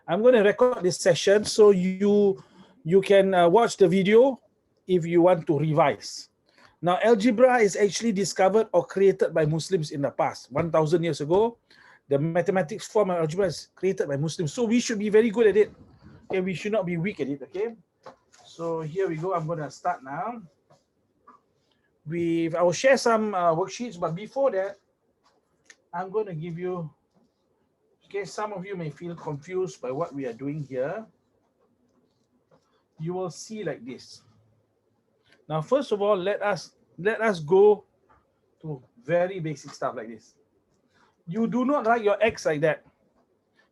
I'm going to record this session so you can watch the video if you want to revise. Now, algebra is actually discovered or created by Muslims in the past. 1,000 years ago, the mathematics form of algebra is created by Muslims. So we should be very good at it. Okay, we should not be weak at it. Okay, so here we go. I'm going to start now. I will share some worksheets, but before that, I'm going to give you. Okay, some of you may feel confused by what we are doing here. You will see like this. Now, first of all, let us go to very basic stuff like this. You do not write your x like that,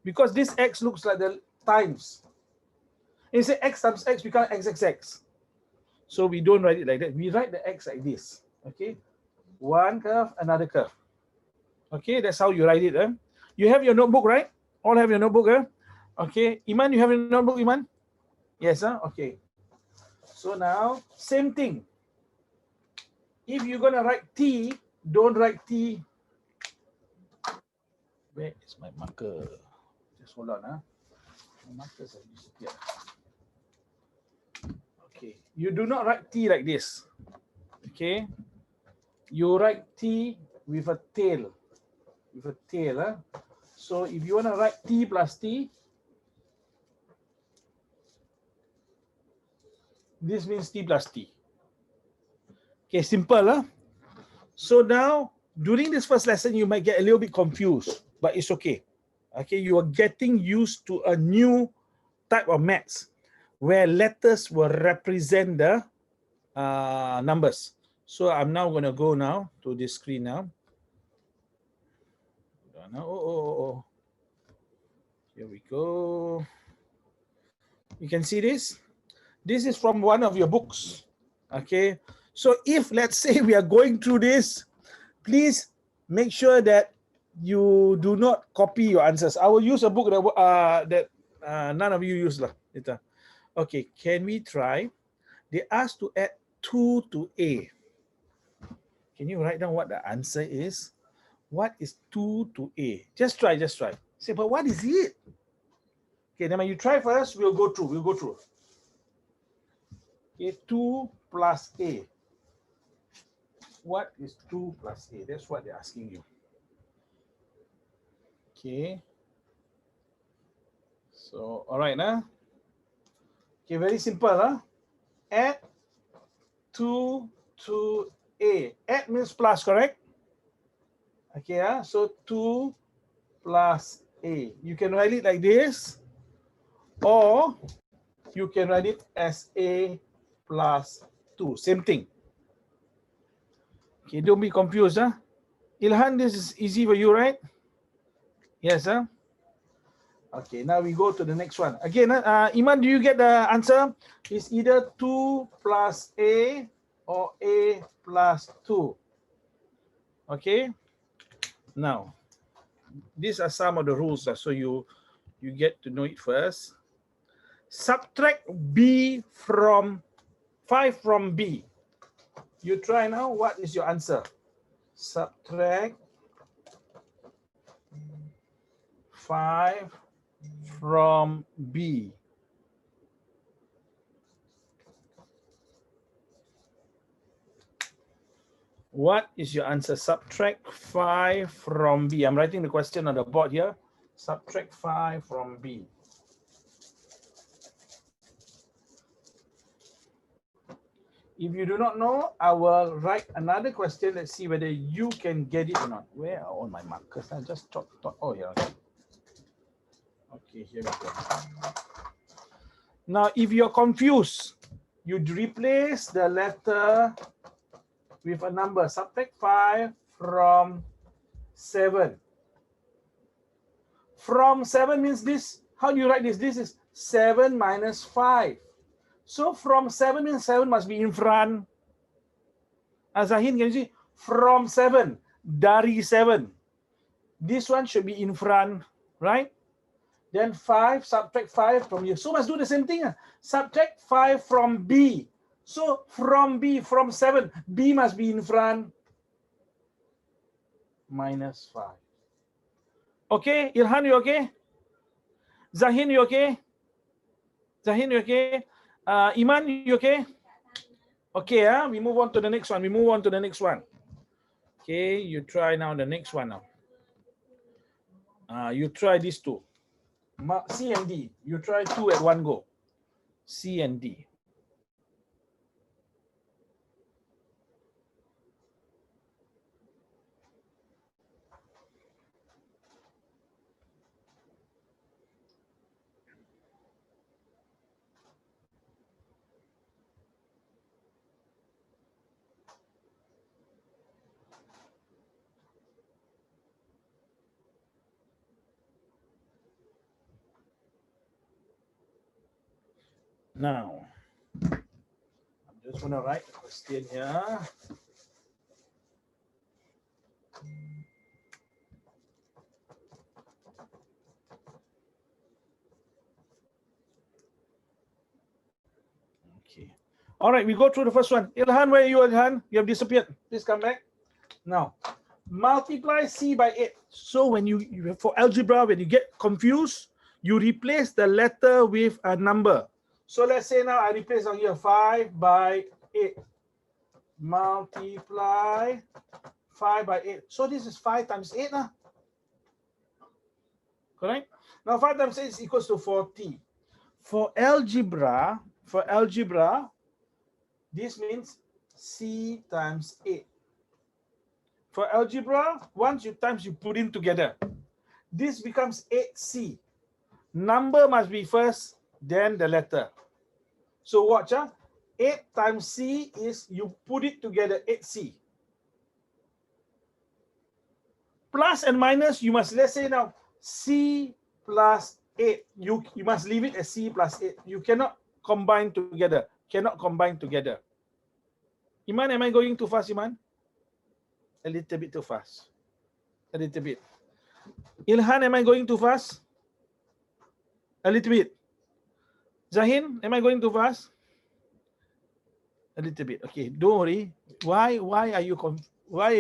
because this x looks like the times. You say x times x becomes xxx. So we don't write it like that. We write the x like this. Okay, one curve, another curve. Okay, that's how you write it. You have your notebook, right? All have your notebook. Okay, Iman, you have your notebook, Iman? Yes, okay. So now, same thing. If you're going to write t, don't write t. Where is my marker? Just hold on. My markers have disappeared. Okay, you do not write t like this. Okay, you write t with a tail. With a tail. So if you want to write t plus t, this means t plus t. Okay, simple. So now, during this first lesson, you might get a little bit confused, but it's okay. Okay, you are getting used to a new type of maths where letters will represent the numbers. So I'm now going to go now to this screen now. Oh. Here we go. You can see this. This is from one of your books. Okay. So if, let's say, we are going through this, please make sure that you do not copy your answers. I will use a book that none of you use later. Okay, can we try? They asked to add 2 to A. Can you write down what the answer is? What is 2 to A? Just try. Say, but what is it? Okay, then you try first. We'll go through. Okay, 2 plus A. What is 2 plus A? That's what they're asking you. Okay. So, all right, Okay, very simple, Add 2 to A. Add means plus, correct? Okay, so 2 plus A. You can write it like this, or you can write it as A plus 2. Same thing. Okay, don't be confused, Ilhan, this is easy for you, right? Yes, Okay, now we go to the next one. Again, Iman, do you get the answer? It's either 2 plus A or A plus 2. Okay. Now, these are some of the rules, so you get to know it first. Subtract B from 5 from B. You try now. What is your answer? Subtract 5 from B. What is your answer? Subtract 5 from B. I'm writing the question on the board here. Subtract 5 from B. If you do not know, I will write another question. Let's see whether you can get it or not. Where are all my markers? I just thought. Oh, yeah. Okay, here we go. Now, if you're confused, you replace the letter with a number. Subtract 5 from 7. From 7 means this. How do you write this? This is 7 minus 5. So from 7 means 7 must be in front. Azahin, can you see? From 7. Dari 7. This one should be in front, right? Then 5, subtract 5 from here. So must do the same thing. Subtract 5 from B. So from B, from 7, B must be in front. Minus 5. Okay, Ilhan, you okay? Zahin, you okay? Zahin, you okay? Iman, you okay? Okay, we move on to the next one. We move on to the next one. Okay, you try now the next one now. You try these two. C and D. You try two at one go. C and D. Now, I'm just going to write the question here. Okay. All right, we go through the first one. Ilhan, where are you, Ilhan? You have disappeared. Please come back. Now, multiply C by 8. So when you for algebra, when you get confused, you replace the letter with a number. So let's say now I replace on here 5 by 8. Multiply 5 by 8. So this is 5 times 8. Correct? Now 5 times 8 is equals to 40. For algebra, this means C times 8. For algebra, once you times, you put in together. This becomes 8C. Number must be first, then the letter. So watch, 8 times C is, you put it together, 8C. Plus and minus, you must, let's say now, C plus 8. You must leave it as C plus 8. You cannot combine together. Cannot combine together. Iman, am I going too fast, Iman? A little bit too fast. A little bit. Ilhan, am I going too fast? A little bit. Zahin, am I going too fast? A little bit. Okay, don't worry. Why are you a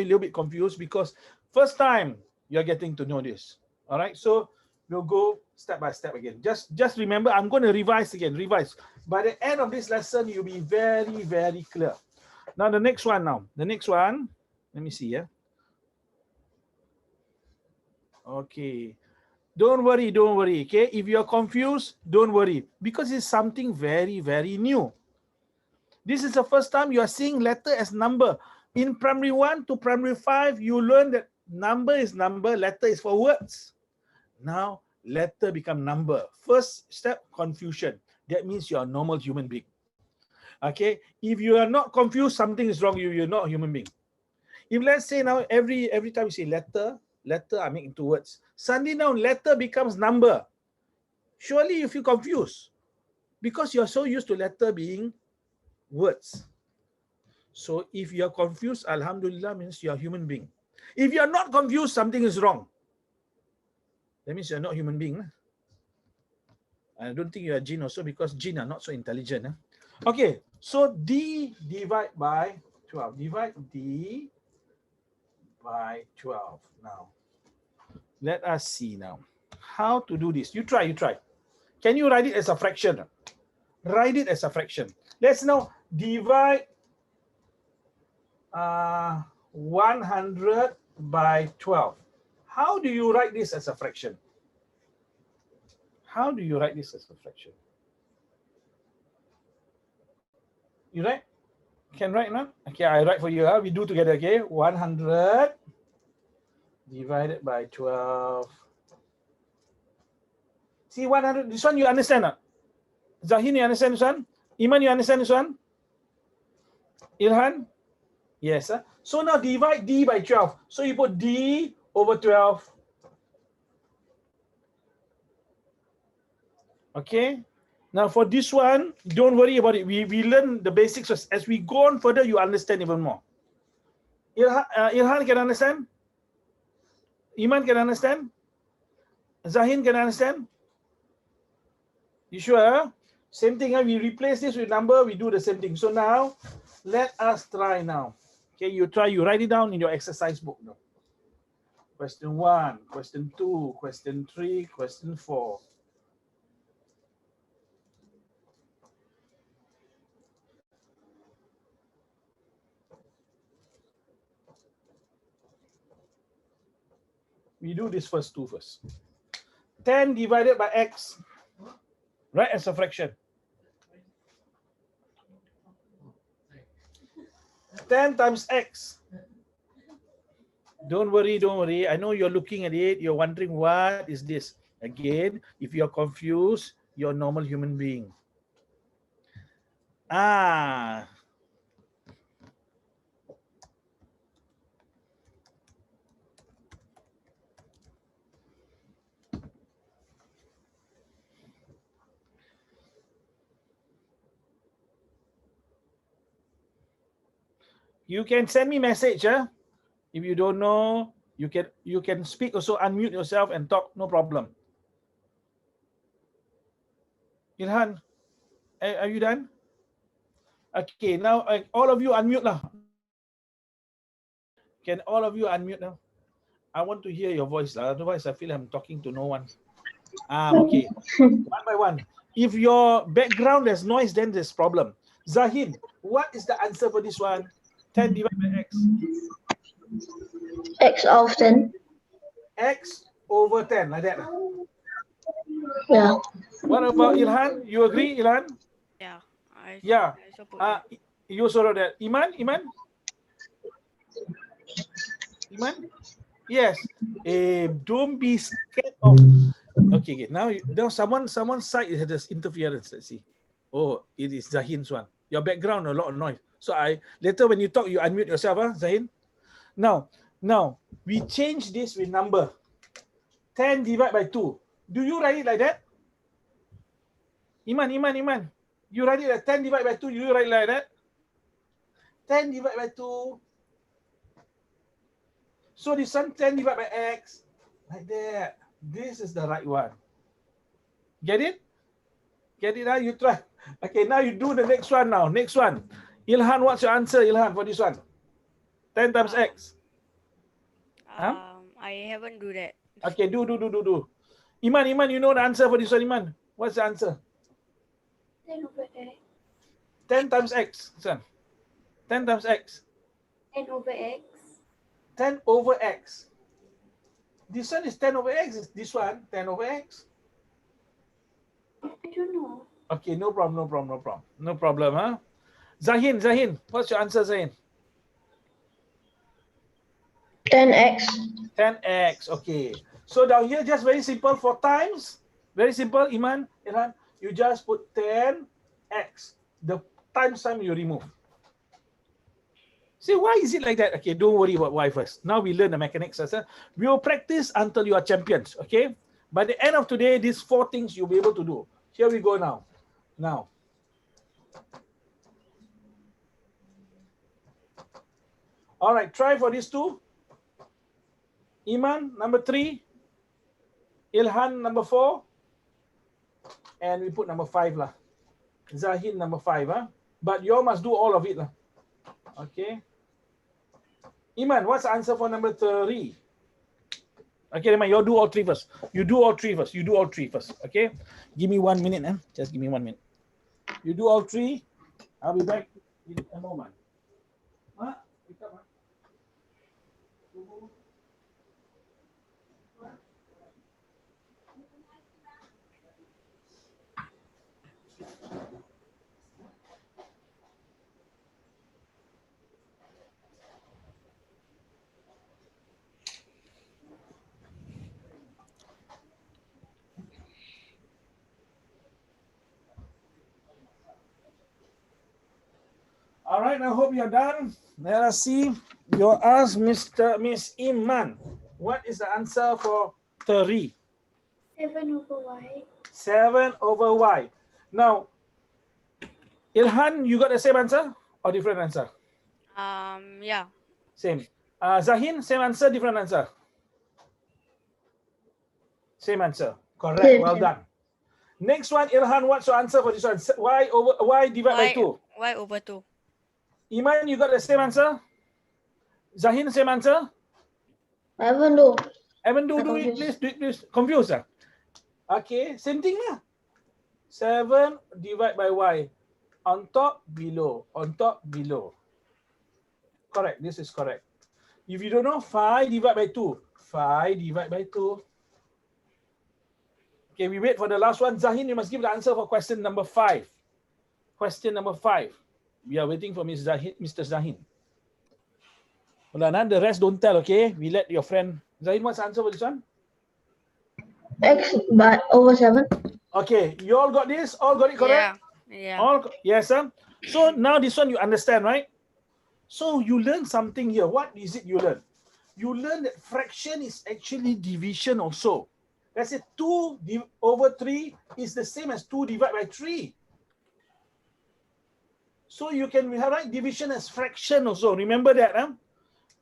little bit confused? Because first time you're getting to know this. All right, so we'll go step by step again. Just remember, I'm going to revise again. Revise. By the end of this lesson, you'll be very, very clear. Now the next one. The next one. Let me see. Yeah. Okay. Don't worry. Okay. If you're confused, don't worry, because it's something very, very new. This is the first time you are seeing letter as number. In primary 1 to primary 5, you learn that number is number, letter is for words. Now, letter become number. First step, confusion. That means you are a normal human being. Okay? If you are not confused, something is wrong. You're not a human being. If let's say now, every time you say letter, I make into words. Suddenly now, letter becomes number. Surely you feel confused, because you're so used to letter being words. So if you are confused, Alhamdulillah, means you are a human being. If you are not confused, something is wrong. That means you are not a human being. I don't think you are jinn also, because jinn are not so intelligent. Okay, so D divide by 12. Divide D by 12. Now, let us see now how to do this. You try. Can you write it as a fraction? Write it as a fraction. Let's now divide 100 by 12. How do you write this as a fraction? How do you write this as a fraction? You write? Can write now? Okay, I write for you. We do together, okay? 100 divided by 12. See, 100, this one you understand? Zahin, you understand this one? Iman, you understand this one? Ilhan? Yes. So now divide D by 12. So you put D over 12. Okay. Now for this one, don't worry about it. We learn the basics. As we go on further, you understand even more. Ilhan can understand? Iman can understand? Zahin can understand? You sure? Same thing. We replace this with number. We do the same thing. So now, let us try now. Okay, you try. You write it down in your exercise book now. Question 1, question 2, question 3, question 4. We do this first 2 first. 10 divided by x, right, as a fraction. 10 times x. Don't worry, don't worry. I know you're looking at it. You're wondering, what is this? Again, if you're confused, you're a normal human being. You can send me message. If you don't know, you can speak also, unmute yourself and talk, no problem. Ilhan, are you done? Okay, now all of you unmute lah. Can all of you unmute now? I want to hear your voice, otherwise I feel I'm talking to no one. Okay. One by one. If your background has noise, then there's problem. Zahid, what is the answer for this one? 10 divided by x. X of 10. X over 10, like that. Yeah. What about Ilhan? You agree, Ilhan? Yeah. Yeah. I support that. You saw that. Iman? Yes. Don't be scared of. Okay. Now someone's side has this interference. Let's see. Oh, it is Zahin's one. Your background a lot of noise. So later when you talk, you unmute yourself, Zahin. Now we change this with number. 10 divided by 2. Do you write it like that? Iman. You write it like 10 divided by 2. Do you write it like that? 10 divided by 2. So this one 10 divided by x. Like that. This is the right one. Get it? Now you try. Okay, now you do the next one now. Next one. Ilhan, what's your answer, Ilhan, for this one? 10 times x. I haven't do that. Okay, do. Iman, you know the answer for this one, Iman. What's the answer? 10 over x. 10 times x, son. 10 times x. 10 over x. 10 over x. This one is 10 over x. This one, 10 over x. I don't know. Okay, no problem, huh? Zahin, what's your answer, Zahin? 10x. 10x, okay. So down here, just very simple, for times. Very simple, Iman, Ilhan. You just put 10x. The times time you remove. See, why is it like that? Okay, don't worry about why first. Now we learn the mechanics. We will practice until you are champions, okay? By the end of today, these 4 things you'll be able to do. Here we go now. All right, try for these 2. Iman, number 3. Ilhan, number 4. And we put number 5 lah. Zahid, number 5. But you all must do all of it lah. Okay. Iman, what's the answer for number 3? Okay, Iman, you do all 3 first. You do all 3 first. Okay. Give me 1 minute. Just give me 1 minute. You do all 3. I'll be back in a moment. All right, I hope you're done. Let us see. You ask Miss Iman, what is the answer for 3? 7 over y. 7 over y. Now, Ilhan, you got the same answer or different answer? Yeah. Same. Zahin, same answer, different answer? Same answer. Correct. Same. Well done. Next one, Ilhan, what's your answer for this one? Y divided by 2. Y over 2. Iman, you got the same answer? Zahin, same answer? I haven't do. Do it, please. Confused? Okay, same thing lah. 7 divided by y. On top, below. Correct, this is correct. If you don't know, 5 divided by 2. 5 divided by 2. Okay, we wait for the last one. Zahin, you must give the answer for question number 5. Question number 5. We are waiting for Mr. Zahin. Hold on, the rest don't tell, okay? We let your friend. Zahin, what's the answer for this one? X over 7. Okay, you all got this? All got it correct? Yeah. All yes, sir. So now this one you understand, right? So you learn something here. What is it you learn? You learn that fraction is actually division also. Let's say 2 over 3 is the same as 2 divided by 3. So you can write division as fraction also. Remember that, huh?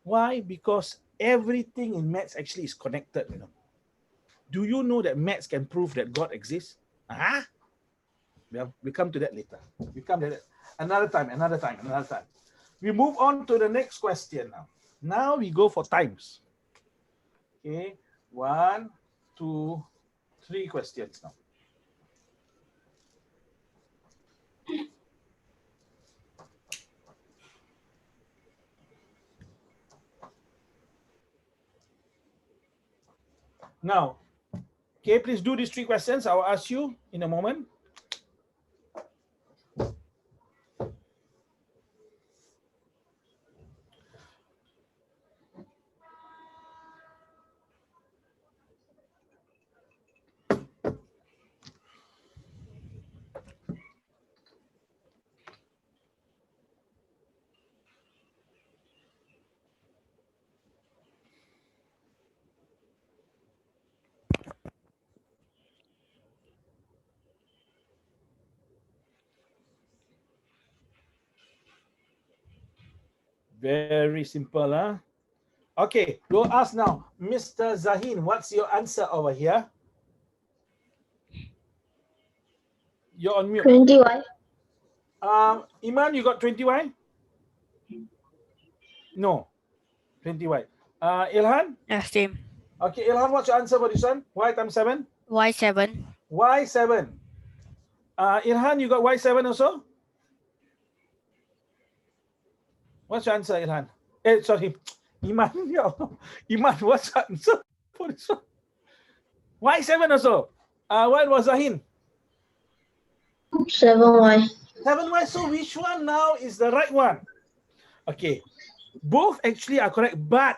Why? Because everything in maths actually is connected, you know. Do you know that maths can prove that God exists? Well, we come to that later. We come to that another time. We move on to the next question now. Now we go for times. Okay, 1, 2, 3 questions now. Now, okay, please do these 3 questions. I will ask you in a moment. Very simple, huh? Okay, we'll ask now. Mr. Zahin, what's your answer over here? You're on mute. 20y. Iman, you got 20y? No, 20y. Ilhan? Yeah, same. Okay, Ilhan, what's your answer for this one? Y times 7? Y7. Y7. Ilhan, you got Y7 also? What's your answer, Ilhan? Sorry. Iman, Iman, what's your answer for this one? Y7 also. What was Zahin? 7y. 7y. So which one now is the right one? Okay. Both actually are correct, but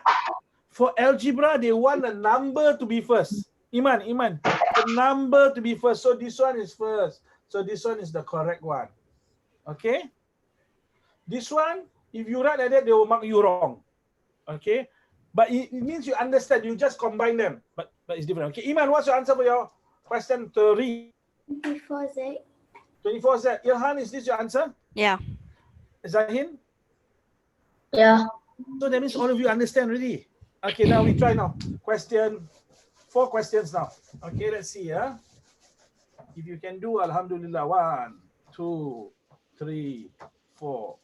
for algebra, they want the number to be first. Iman, the number to be first. So this one is first. So this one is the correct one. Okay? This one, if you write like that, they will mark you wrong. Okay? But it means you understand. You just combine them. But it's different. Okay, Iman, what's your answer for your question 3? 24z. 24z. Ilhan, is this your answer? Yeah. Zahin? Yeah. So that means all of you understand already. Okay, now we try now. 4 questions now. Okay, let's see. If you can do, alhamdulillah. 1, 2, 3, 4.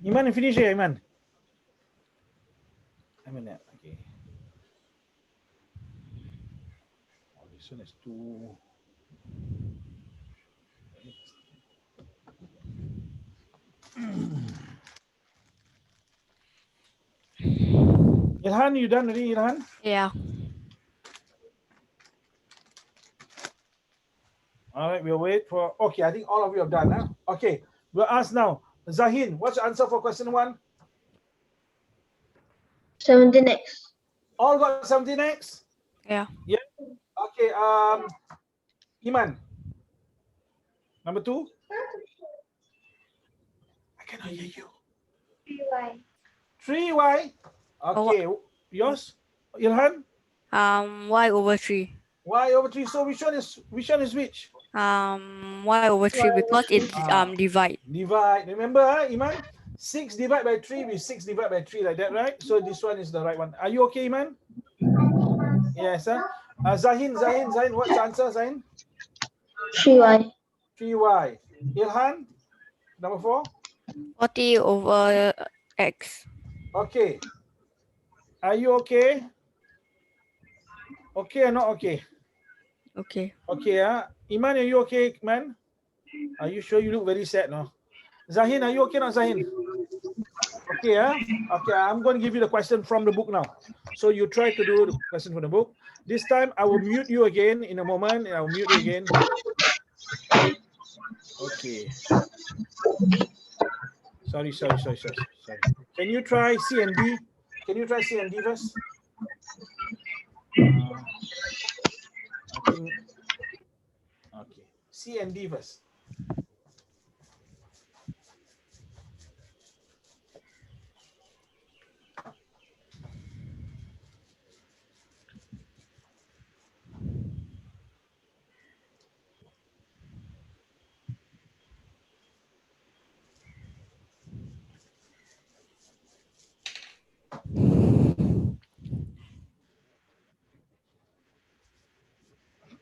Iman, finish here, Iman. Okay. Oh, this one is too. Ilhan, you done already, Ilhan? Yeah. All right, we'll wait for. Okay, I think all of you have done. Okay, we'll ask now. Zahin, what's your answer for question 1? 17x. All got 17x? Yeah. Yeah. Okay, Iman. Number 2. I cannot hear you. 3y. 3y. Okay, yours, Ilhan. Y over 3. Y over 3. So which one is which? Y over 3 because it divide. Divide. Remember, Iman? 6 divided by 3 with 6 divided by 3 like that, right? So this one is the right one. Are you okay, Iman? Yes. Zahin, what's the answer, Zahin? 3y. 3y. Ilhan, number 4. 40 over X. Okay. Are you okay? Okay or not okay? Okay. Okay, Iman, are you okay, man? Are you sure? You look very sad, no? Zahin, are you okay, not Zahin? Okay, okay. I'm going to give you the question from the book now. So you try to do the question from the book. This time I will mute you again in a moment. I will mute you again. Okay. Sorry. Can you try C and D? Can you try C and D first? I think. Okay. C and D first.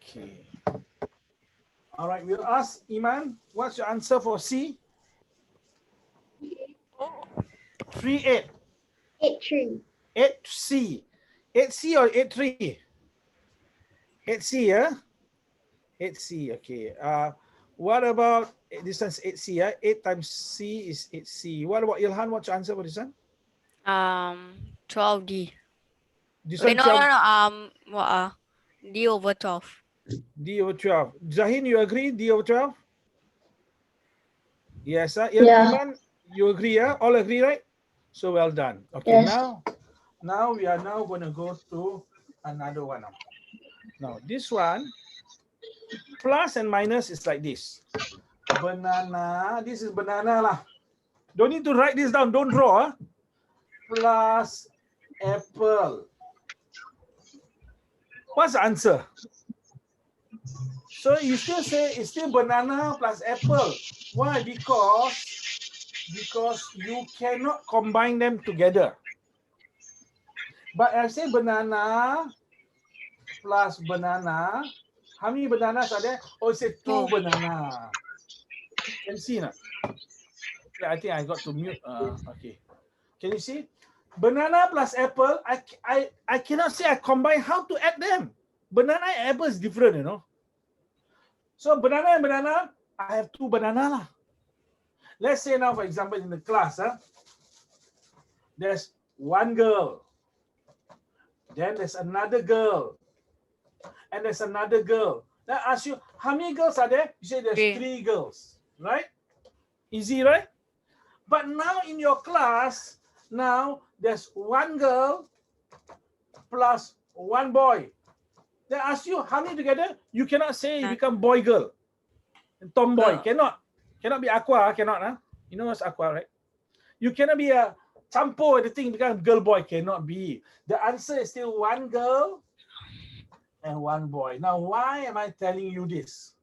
Okay. All right. We'll ask Iman. What's your answer for C? 3, 8. 8, 3. 8C. 8C or 8-3? 8C, yeah? 8C, okay. What about this one's 8C, yeah? 8 times C is 8C. What about Ilhan? What's your answer for this one? 12D. This Wait, one no, 12, what D over 12. D over 12. Zahin, you agree? D over 12? Yes, Yeah. Iman, you agree, yeah? All agree, right? So well done. Okay, Yes. now we are now going to go to another one now. Now, this one, plus and minus is like this. Banana, this is banana lah. Don't need to write this down. Don't draw. Plus apple. What's the answer? So you still say it's still banana plus apple. Why? Because you cannot combine them together. But I say banana plus banana. How many bananas are there? Oh, say 2 banana. Can you see now? Yeah, I think I got to mute. Okay. Can you see? Banana plus apple, I cannot say I combine. How to add them? Banana and apple is different, you know. So banana and banana, I have 2 banana lah. Let's say now, for example, in the class, there's one girl, then there's another girl, and there's another girl. Then I ask you, how many girls are there? You say there's 3 girls, right? Easy, right? But now in your class, now there's one girl plus one boy. They ask you how many together. You cannot say you become boy girl and tomboy. Cannot be aqua. Cannot. You know what's aqua, right? You cannot be a champo. The thing become girl boy. Cannot be. The answer is still one girl and one boy. Now, why am I telling you this?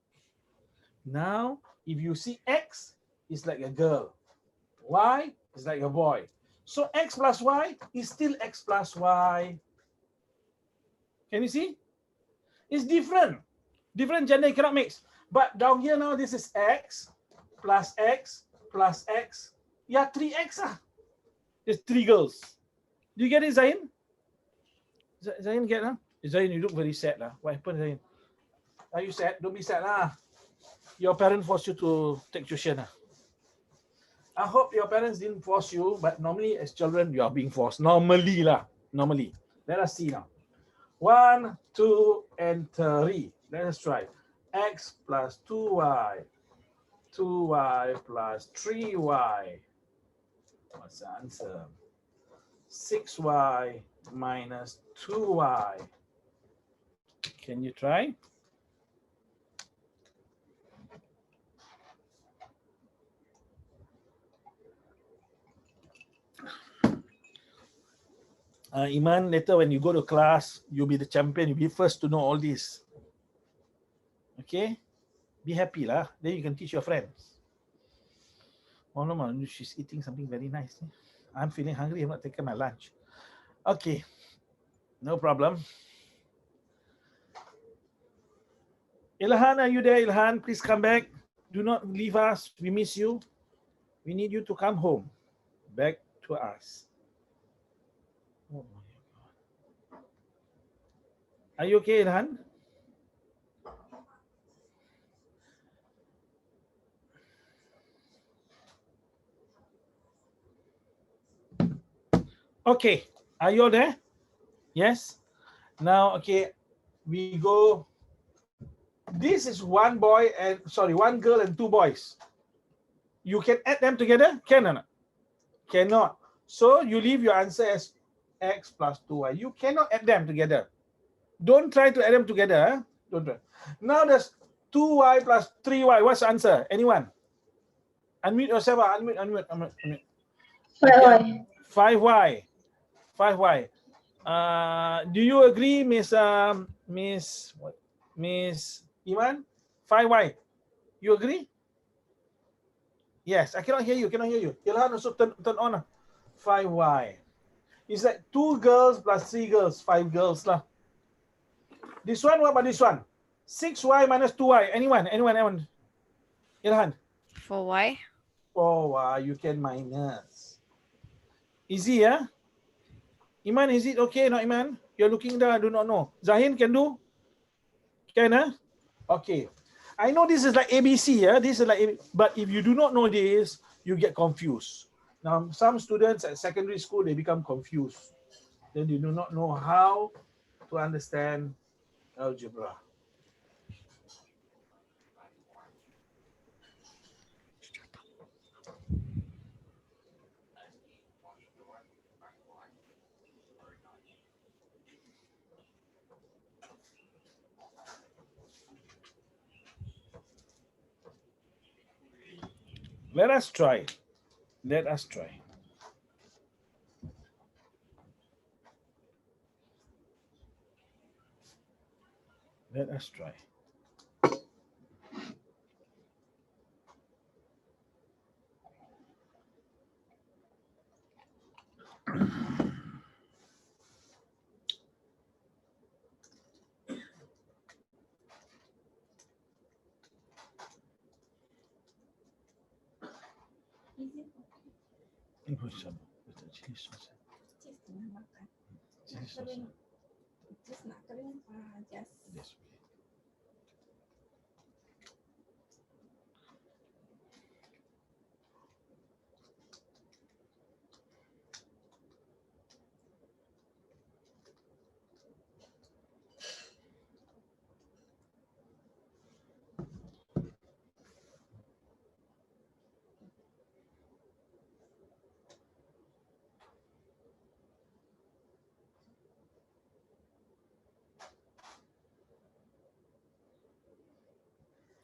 Now, if you see X, it's like a girl. Y is like a boy. So X plus Y is still X plus Y. Can you see? It's different. Different gender, you cannot mix. But down here now, this is X plus X plus X. Yeah, 3X. There's 3 girls. Do you get it, Zain? Zain get it? Zain, you look very sad. What happened, Zain? Are you sad? Don't be sad. Your parents forced you to take tuition. I hope your parents didn't force you, but normally as children, you are being forced. Normally. Let us see now. 1, 2, and 3. Let us try. X plus 2y. 2y plus 3y. What's the answer? 6y minus 2y. Can you try? Iman, later when you go to class, you'll be the champion. You'll be first to know all this. Okay? Be happy lah. Then you can teach your friends. Oh no, she's eating something very nice. I'm feeling hungry. I'm not taking my lunch. Okay. No problem. Ilhan, are you there? Ilhan, please come back. Do not leave us. We miss you. We need you to come home. Back to us. Oh my God. Are you okay, Ilhan? Okay. Are you all there? Yes. Now, okay, we go. This is one girl and two boys. You can add them together? Can or not? Cannot. So you leave your answer as x plus 2y. You cannot add them together. Don't try to add them together. Don't try. Now there's 2y plus 3y. What's the answer? Anyone? Unmute yourself. Unmute. 5y. 5y. 5y. Do you agree, Miss Iman? 5y. You agree? Yes. I cannot hear you. Ilhan also turn on. 5y. It's like 2 girls plus 3 girls. 5 girls lah. This one, what about this one? 6y minus 2y. Anyone? Ilhan? 4y. 4y. You can minus. Easy, yeah? Iman, is it okay? Not Iman? You're looking there, I do not know. Zahin can do? Can, huh? Okay. I know this is like ABC, yeah? This is like, but if you do not know this, you get confused. Now, some students at secondary school, they become confused. Then they do not know how to understand algebra. Let us try. Let us try. Let us try. Yes.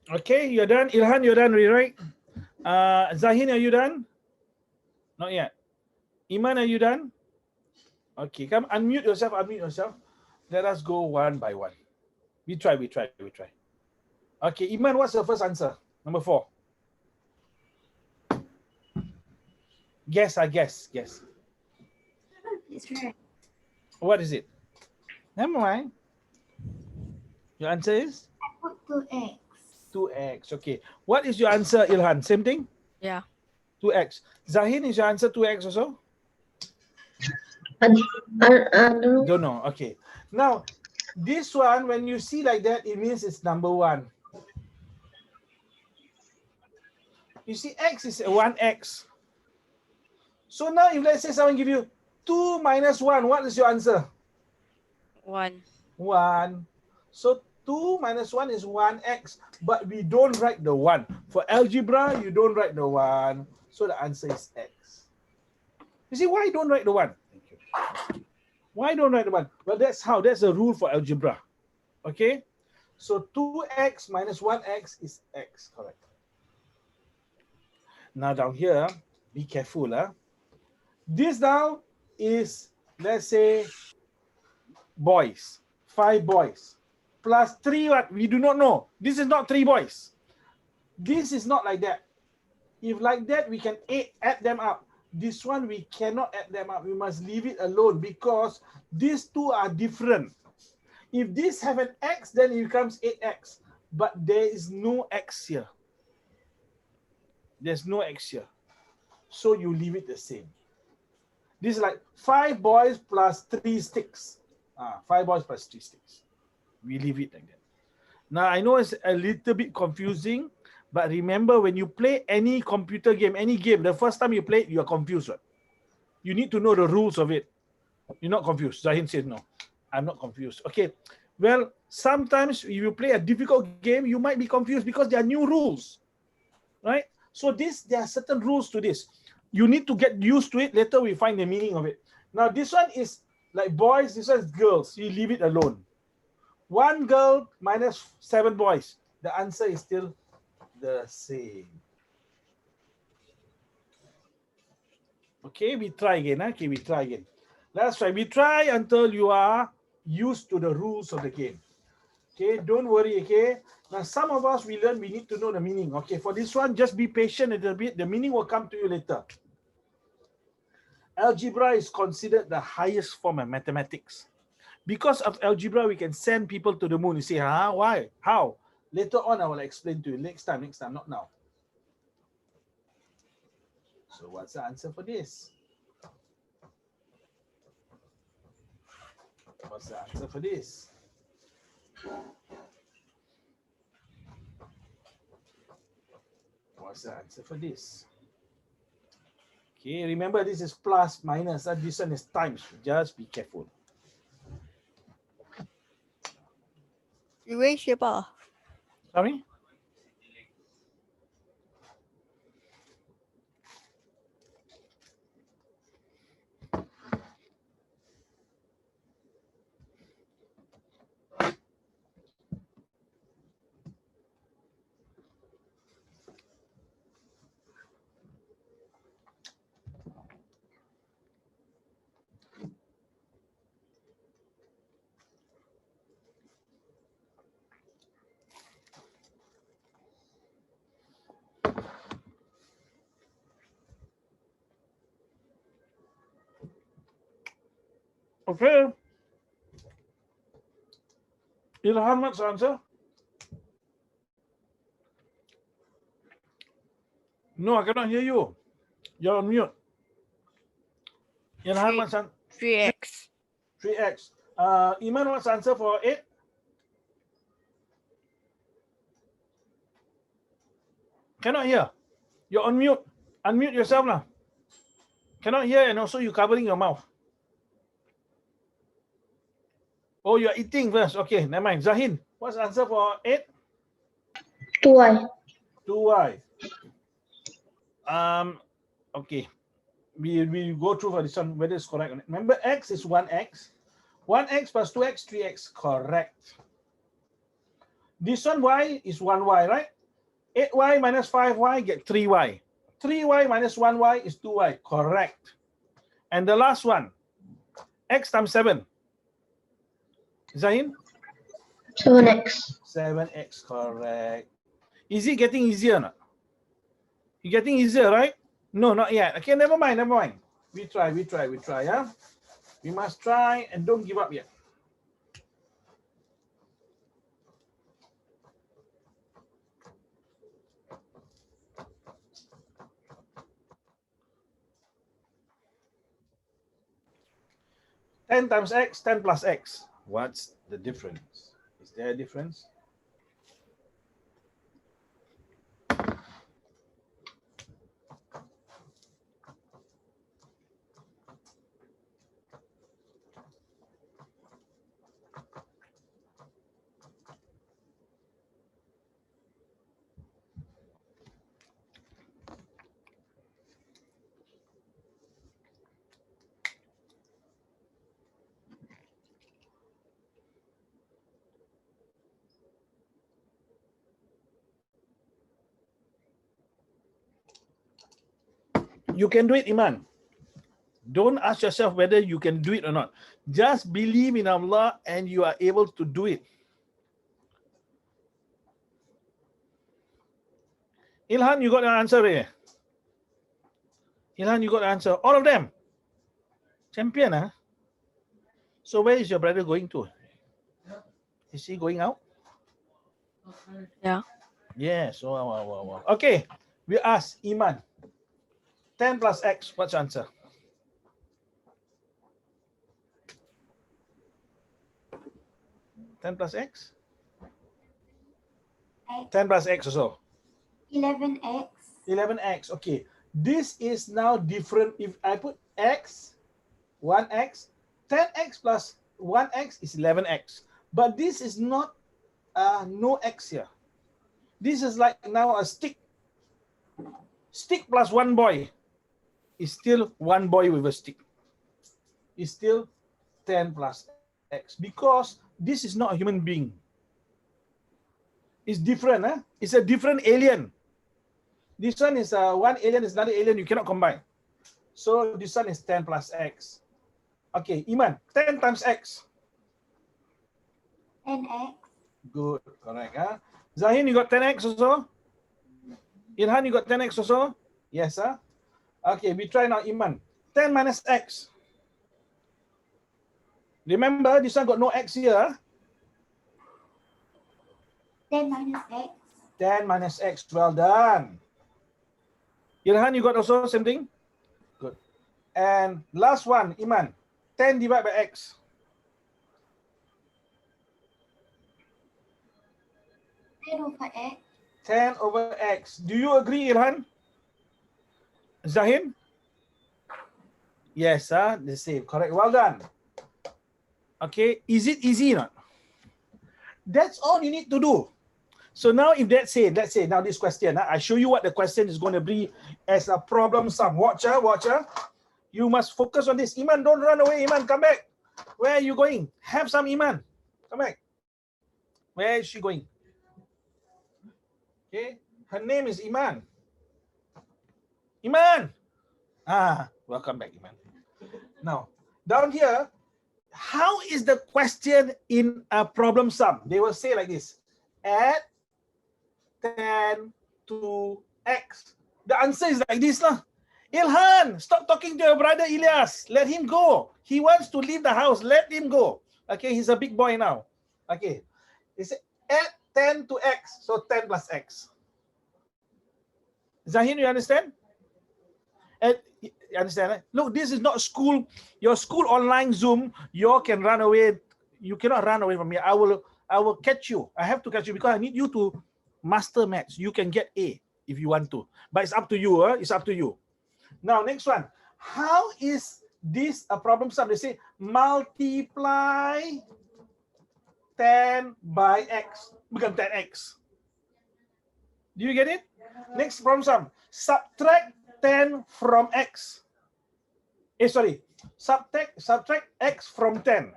Okay, you're done. Ilhan, you're done, right? Zahin, are you done? Not yet. Iman, are you done? Okay, come unmute yourself. Let us go one by one. We try. Okay, Iman, what's the first answer? Number 4. Guess. It's right. What is it? Never mind. Your answer is? I put 2x. 2x. Okay. What is your answer, Ilhan? Same thing? Yeah. 2x. Zahin, is your answer 2x also? I Don't know. Okay. Now, this one, when you see like that, it means it's number 1. You see, x is 1x. So now, if let's say someone give you 2 minus 1, what is your answer? 1. 1. So 2 minus 1 is 1x, but we don't write the 1. For algebra, you don't write the 1. So the answer is x. You see, why don't write the 1? Thank you. Why don't write the 1? Well, that's the rule for algebra. Okay, so 2x minus 1x is x, correct. Now down here, be careful. This now is, let's say, boys, 5 boys, plus 3 what? We do not know. This is not 3 boys. This is not like that. If like that, we can add them up. This one, we cannot add them up. We must leave it alone because these two are different. If this have an x, then it becomes 8x. But there is no x here. There's no x here. So you leave it the same. This is like 5 boys plus 3 sticks. 5 boys plus 3 sticks. We leave it like that. Now, I know it's a little bit confusing, but remember, when you play any computer game, any game, the first time you play it, you are confused. Right? You need to know the rules of it. You're not confused. Zahin said no. I'm not confused. Okay. Well, sometimes if you play a difficult game, you might be confused because there are new rules. Right? So there are certain rules to this. You need to get used to it. Later we find the meaning of it. Now, this one is like boys, this one is girls. You leave it alone. 1 girl minus 7 boys. The answer is still the same. Okay, we try again. Okay, we try again. That's right. We try until you are used to the rules of the game. Okay, don't worry. Okay, now some of us we learn, we need to know the meaning. Okay, for this one, just be patient a little bit. The meaning will come to you later. Algebra is considered the highest form of mathematics. Because of algebra, we can send people to the moon. You say, why? How? Later on, I will explain to you. Next time, not now. So what's the answer for this? What's the answer for this? What's the answer for this? Okay, remember this is plus, minus. This one is times. Just be careful. Erase your bar. Sorry? Okay. Ilhan, what's the answer? No, I cannot hear you. You're on mute. Ilhan, what's the answer? 3x. 3x. Iman, what's the answer for 8? Cannot hear. You're on mute. Unmute yourself now. Cannot hear, and also you covering your mouth. Oh, you're eating first. Okay, never mind. Zahin, what's the answer for 8? 2y. 2y. Okay. We go through for this one, whether it's correct or not. Remember, x is 1x. 1x plus 2x, 3x. Correct. This one, y is 1y, right? 8y minus 5y get 3y. 3y minus 1y is 2y. Correct. And the last one, x times 7. Zahin? 7x. 7x, correct. Is it getting easier or not? It's getting easier, right? No, not yet. Okay, never mind. We try, yeah? We must try and don't give up yet. Ten times x, 10 plus x. What's the difference? Is there a difference? You can do it, Iman. Don't ask yourself whether you can do it or not. Just believe in Allah and you are able to do it. Ilhan, you got the answer here. Ilhan, you got the answer. All of them. Champion, huh? So where is your brother going to? Is he going out? Yeah. Yes. Wow. Okay. We ask Iman. 10 plus X. What's your answer? 10 plus X? 10 plus X or so. 11x. 11X. Okay. This is now different. If I put X, 1X, 10X plus 1X is 11X. But this is not no X here. This is like now a stick. Stick plus one boy is still one boy with a stick. Is still 10 plus X. Because this is not a human being. It's different. Huh? It's a different alien. This one is one alien is another alien. You cannot combine. So this one is 10 plus X. Okay, Iman, 10 times X. 10x. Good, correct. Huh? Zahin, you got 10X also? Ilhan, you got 10X also? Yes, huh? Okay, we try now, Iman. 10 minus X. Remember, this one got no X here. 10 minus x. 10 minus X, well done. Ilhan, you got also same thing? Good. And last one, Iman. 10 divided by X. 10 over x. 10 over X. Do you agree, Ilhan? Zahin? Yes, the same. Correct. Well done. Okay. Is it easy or not? That's all you need to do. So now if let's say now this question, I show you what the question is going to be as a problem sum. Watch. You must focus on this. Iman, don't run away. Iman, come back. Where are you going? Have some, Iman. Come back. Where is she going? Okay. Her name is Iman. Iman. Welcome back, Iman. Now, down here, how is the question in a problem sum? They will say like this. Add 10 to X. The answer is like this. Ilhan, stop talking to your brother Ilyas. Let him go. He wants to leave the house. Let him go. Okay, he's a big boy now. Okay. They say add 10 to X. So 10 plus X. Zahin, you understand? And you understand? Look, this is not school. Your school online Zoom. You can run away. You cannot run away from me. I will catch you. I have to catch you because I need you to master maths. You can get A if you want to, but it's up to you. It's up to you. Now, next one. How is this a problem sum? They say multiply 10 by X. Become 10X. Do you get it? Next problem sum. Subtract 10 from X. Subtract X from 10.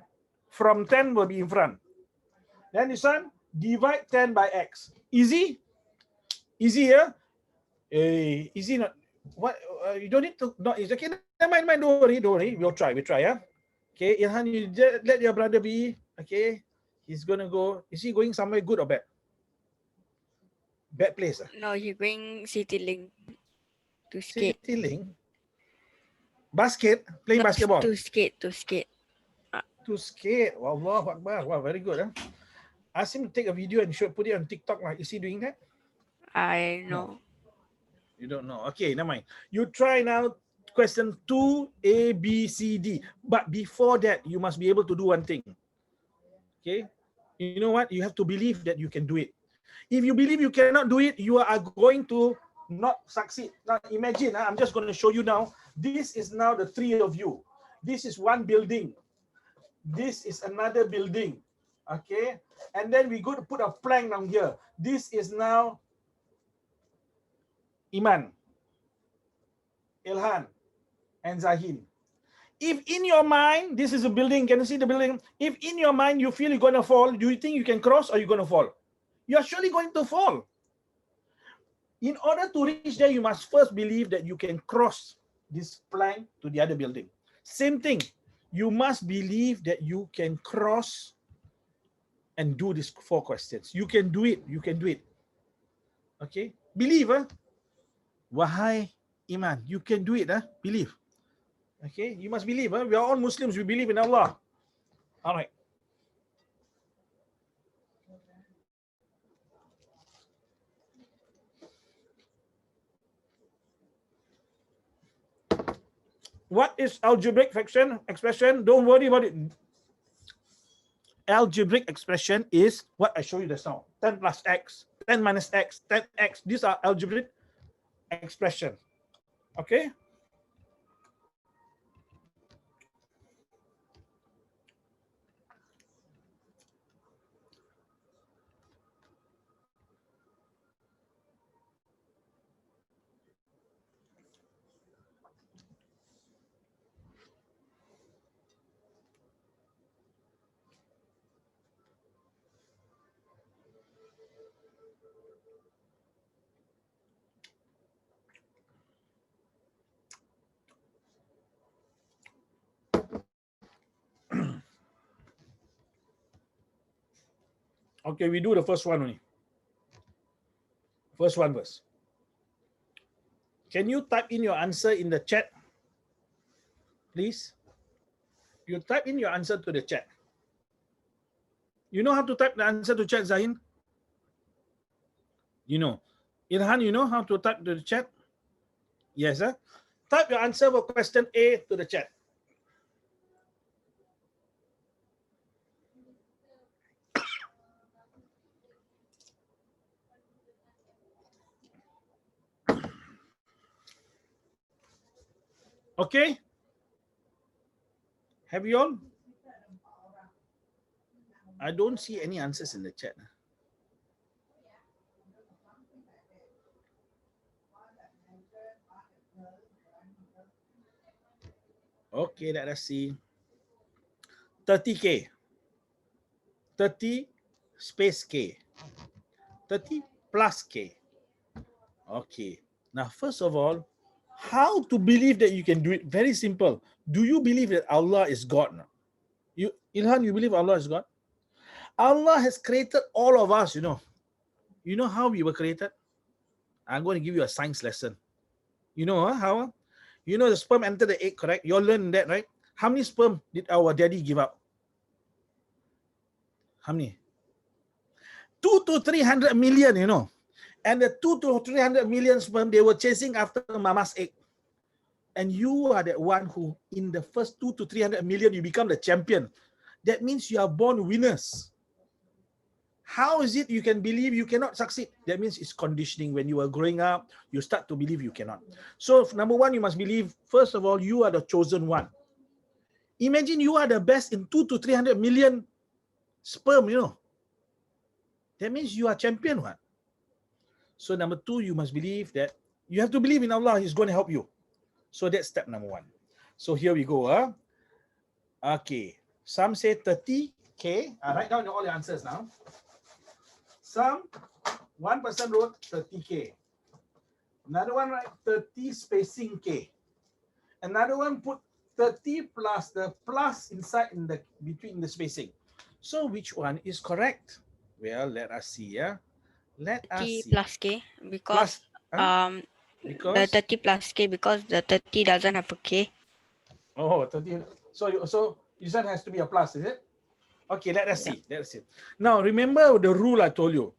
From 10 will be in front. Then this one, divide 10 by X. Easy? Easy here? Easy not? What? You don't need to, not easy. Okay, never mind, don't worry. We'll try, yeah? Okay, Ilhan, you just let your brother be. Okay, he's gonna go. Is he going somewhere good or bad? Bad place. No, he going CityLink to skate. CityLink? Basket? Playing basketball? To skate. To skate. Wallahu Akbar. Wow, very good. Ask him to take a video and put it on TikTok. Is he doing that? I know. No. You don't know. Okay, never mind. You try now question 2, A, B, C, D. But before that, you must be able to do one thing. Okay? You know what? You have to believe that you can do it. If you believe you cannot do it, you are going to not succeed. Now imagine, I'm just going to show you now. This is now the three of you. This is one building. This is another building. Okay? And then we go to put a plank down here. This is now Iman, Ilhan, and Zahin. If in your mind, this is a building, can you see the building? If in your mind you feel you're going to fall, do you think you can cross or you're going to fall? You're surely going to fall. In order to reach there, you must first believe that you can cross this plank to the other building. Same thing. You must believe that you can cross and do these 4 questions. You can do it. You can do it. Okay? Believe, huh? Wahai Iman, you can do it, huh? Believe. Okay? You must believe, huh? We are all Muslims. We believe in Allah. All right. What is algebraic expression? Don't worry about it. Algebraic expression is what I show you just now. 10 plus x, 10 minus x, 10x. These are algebraic expression. Okay? Okay, we do the first one only. First one first. Can you type in your answer in the chat, please? You type in your answer to the chat. You know how to type the answer to chat, Zahin? You know. Irhan, you know how to type to the chat? Yes, huh? Type your answer for question A to the chat. Okay? Have you all? I don't see any answers in the chat. Okay, let us see. 30K. 30 space K. 30 plus K. Okay. Now, first of all, how to believe that you can do it? Very simple. Do you believe that Allah is God? You, Ilhan, you believe Allah is God? Allah has created all of us, you know. You know how we were created? I'm going to give you a science lesson. You know how? You know the sperm entered the egg, correct? You all learned that, right? How many sperm did our daddy give out? How many? 2 to 300 million, you know. And the 2 to 300 million sperm, they were chasing after mama's egg. And you are that one who, in the first 2 to 300 million, you become the champion. That means you are born winners. How is it you can believe you cannot succeed? That means it's conditioning. When you are growing up, you start to believe you cannot. So number one, you must believe, first of all, you are the chosen one. Imagine you are the best in 2 to 300 million sperm, you know. That means you are champion one. So number two, you must believe that you have to believe in Allah. He's going to help you. So that's step number one. So here we go. Okay. Some say 30K. Write down all the answers now. One person wrote 30K. Another one write 30 spacing K. Another one put 30 plus the plus inside in the between the spacing. So which one is correct? Well, let us see. Let us 30 see. plus K because the Because 30 plus K because the 30 doesn't have a K. oh 30. So this one has to be a plus, is it? Okay, let us see. Let's see. Now remember the rule I told you.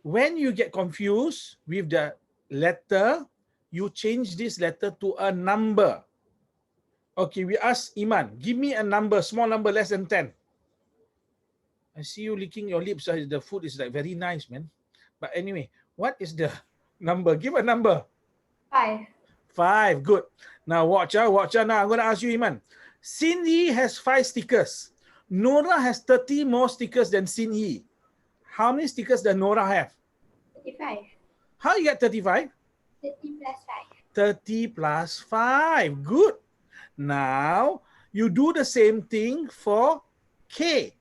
When you get confused with the letter, you change this letter to a number. Okay, we ask Iman, give me a number, small number less than 10. I see you licking your lips. The food is like very nice, man. But anyway, what is the number? Give a number. 5. 5. Good. Now watch. Now I'm going to ask you, Iman. Sinyi has 5 stickers. Nora has 30 more stickers than Sinyi. How many stickers does Nora have? 35. How you get 35? 30 plus 5. 30 plus 5. Good. Now, you do the same thing for K.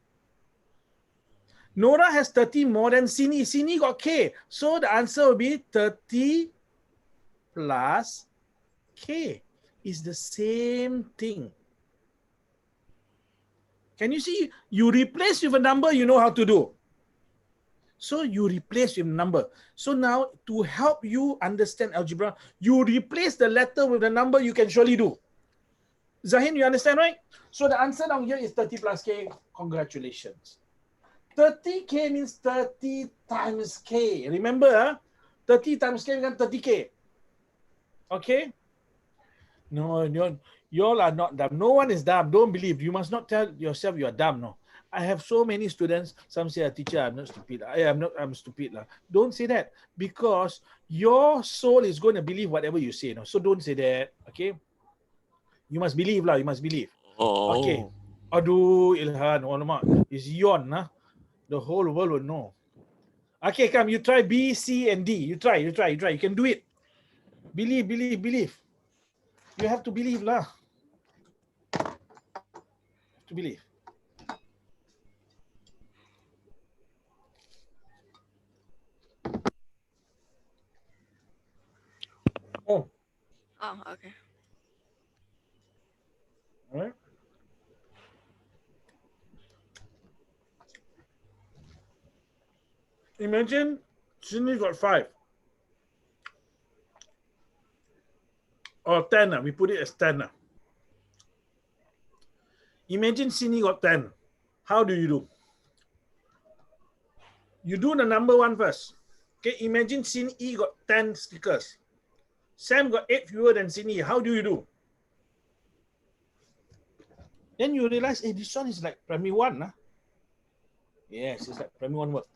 Nora has 30 more than Sini. Sini got K. So the answer will be 30 plus K. is the same thing. Can you see? You replace with a number, you know how to do. So you replace with number. So now to help you understand algebra, you replace the letter with the number, you can surely do. Zahin, you understand, right? So the answer down here is 30 plus K. Congratulations. 30K means 30 times K. Remember, 30 times K means 30K. Okay? No, you all are not dumb. No one is dumb. Don't believe. You must not tell yourself you are dumb. No. I have so many students. Some say, teacher, I'm not stupid. I'm stupid. Don't say that, because your soul is going to believe whatever you say. No? So don't say that. Okay? You must believe. You must believe. Okay. Oh. Aduh, Ilhan. It's yawn. The whole world will know. Okay, come. You try B, C, and D. You try. You can do it. Believe. You have to believe lah. To believe. Oh. Oh, okay. All right. Imagine Sydney got 5 or 10. We put it as 10. Imagine Sydney got 10. How do you do? You do the number one first. Okay, imagine Sydney got 10 stickers. Sam got 8 fewer than Sydney. How do you do? Then you realize, hey, this one is like primary 1. Yes, it's like primary 1 work.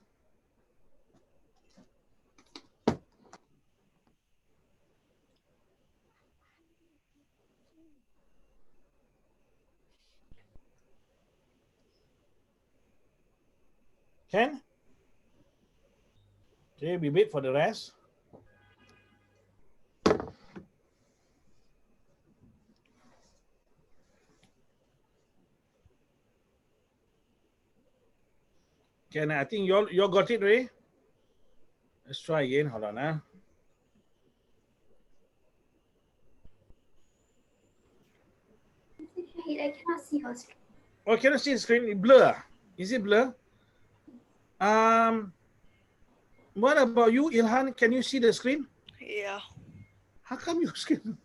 Can? Okay, we wait for the rest. Can I think you all got it ready? Let's try again. Hold on. Shahid, I cannot see her screen. Oh, cannot see the screen. Blur. Is it blur? What about you, Ilhan? Can you see the screen? Yeah. How come your screen?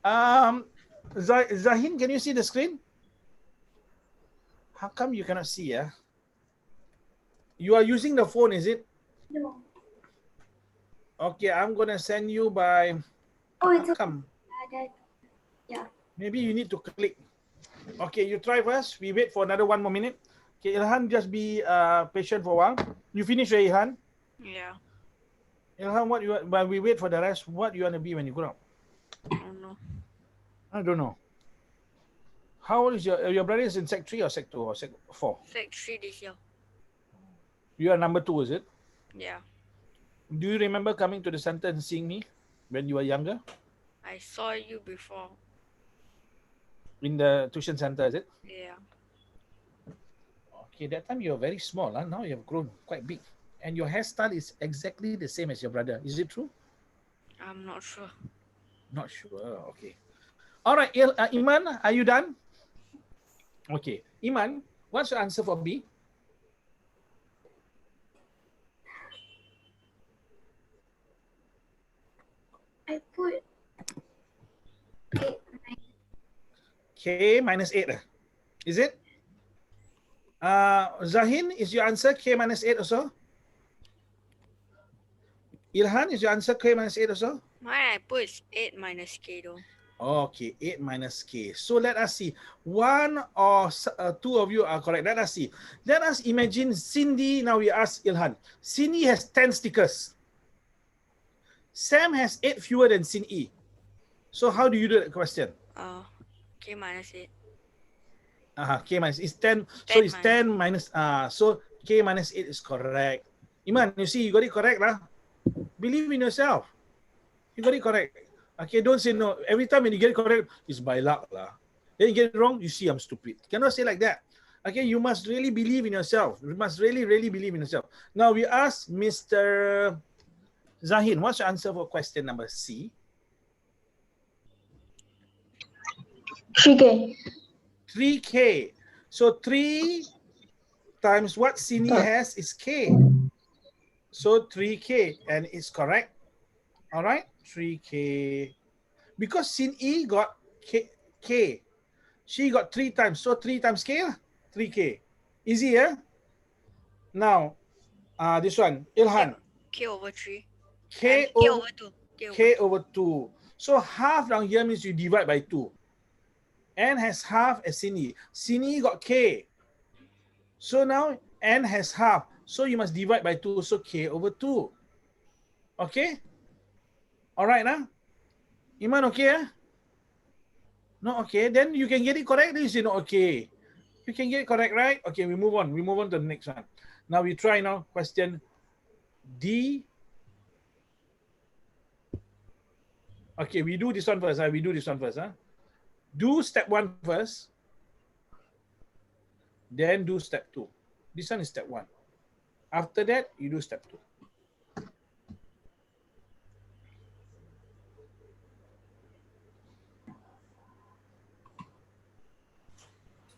Zahin, can you see the screen? How come you cannot see? You are using the phone, is it? No. Okay, I'm gonna send you by. Oh, it's How come? Yeah. Maybe you need to click. Okay, you try first. We wait for another 1 more minute. Okay, Ilhan, just be patient for a while. You finish, Ilhan? Yeah. Ilhan, while we wait for the rest, what you want to be when you grow up? I don't know. I don't know. How old is your brother? Is in Sec 3 or Sec 2 or Sec 4? Sec 3 this year. You are number 2, is it? Yeah. Do you remember coming to the center and seeing me when you were younger? I saw you before. In the tuition center, is it? Yeah. Okay, that time you were very small. Now you have grown quite big. And your hairstyle is exactly the same as your brother. Is it true? I'm not sure. Not sure. Okay. All right, Iman, are you done? Okay. Iman, what's your answer for B? I put 8, 9. K minus 8. Is it? Zahin, is your answer K minus 8 also? Ilhan, is your answer K minus 8 also? Mine I put 8 minus K though. Okay, 8 minus K. So let us see. 1 or 2 of you are correct. Let us see. Let us imagine Cindy. Now we ask Ilhan. Cindy has 10 stickers. Sam has 8 fewer than Cindy. So how do you do that question? K minus 8. K minus is 10. 10 So it's 10 minus so K minus 8 is correct. Iman, you see, you got it correct lah. Believe in yourself. You got it correct. Okay, don't say no. Every time when you get it correct, it's by luck lah. Then you get it wrong, you see I'm stupid. Cannot say like that. Okay, you must really believe in yourself. You must really, really believe in yourself. Now we ask Mr. Zahin, what's your answer for question number C? 3K. 3K. So 3 times what Sini has is K. So 3K, and it's correct. All right, 3K. Because Sin E got K. She got 3 times. So 3 times K, 3K. Easy, yeah? Now, this one, Ilhan. K over 3. K K over over 2. K over 2. So half down here means you divide by 2. N has half as Sini. Sini got K. So now N has half. So you must divide by 2. So K over 2. Okay? All right, now? Iman, okay? No, okay. Then you can get it correct. Then you say, no, okay. You can get it correct, right? Okay, we move on. We move on to the next one. Now we try now question D. Okay, we do this one first. We do this one first. Do step 1 first. Then do step 2. This one is step 1. After that, you do step 2.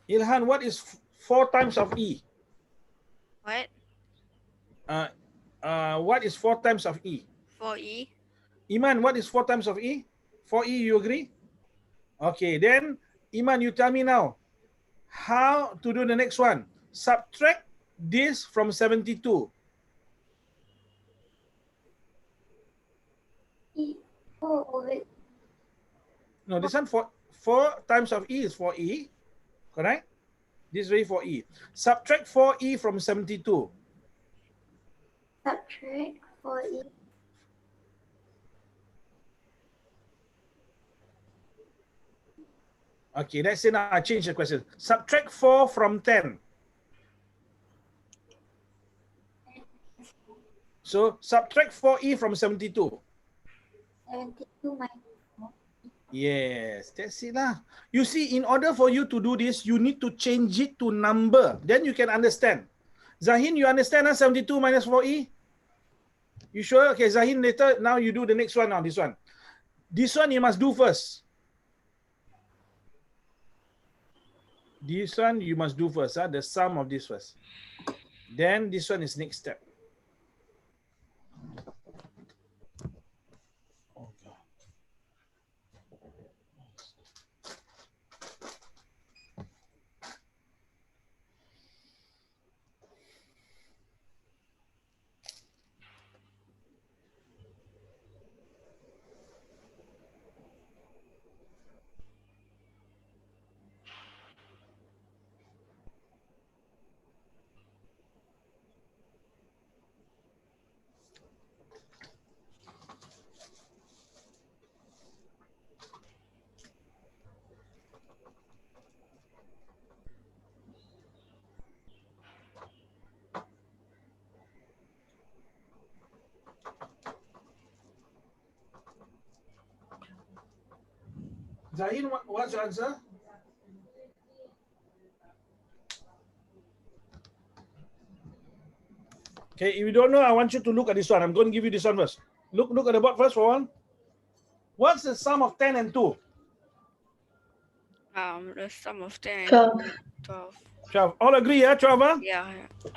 Ilhan, what is 4 times of E? What? What is 4 times of E? 4E. Iman, what is 4 times of E? 4E, you agree? Okay, then Iman, you tell me now how to do the next one. Subtract this from 72. Oh, over. No, this one 4 times of E is 4E, correct? This is really 4E. Subtract 4E from 72. Subtract 4E. Okay, that's it. Now I change the question. Subtract 4 from 10. So subtract 4E from 72. 72 minus 4. Yes, that's it lah. You see, in order for you to do this, you need to change it to number. Then you can understand. Zahin, you understand 72 minus 4E? You sure? Okay, Zahin, later, now you do the next one now, this one. This one you must do first. This one you must do first, the sum of this first. Then this one is next step. Zahin, what's your answer? Okay, if you don't know, I want you to look at this one. I'm going to give you this one first. Look at the board first for one. What's the sum of 10 and 2? The sum of 10 and 12. 12. 12. All agree, yeah? 12, huh? Yeah.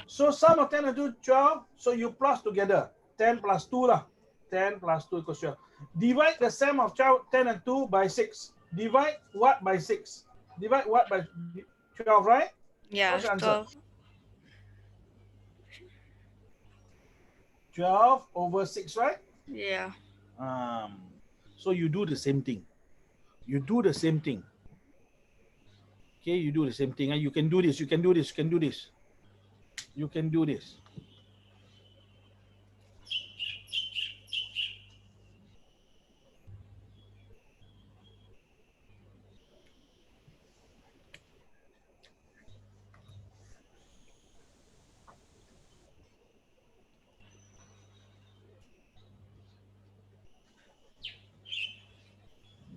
So sum of 10 and 2, 12. So you plus together. 10 plus 2 lah. 10 plus 2 equals 12. Divide the sum of 10 and 2 by 6. Divide what by 6? Divide what by 12, right? Yeah, What's your answer? 12. 12 over 6, right? Yeah. So you do the same thing. You do the same thing. Okay, you do the same thing. You can do this. You can do this. You can do this. You can do this.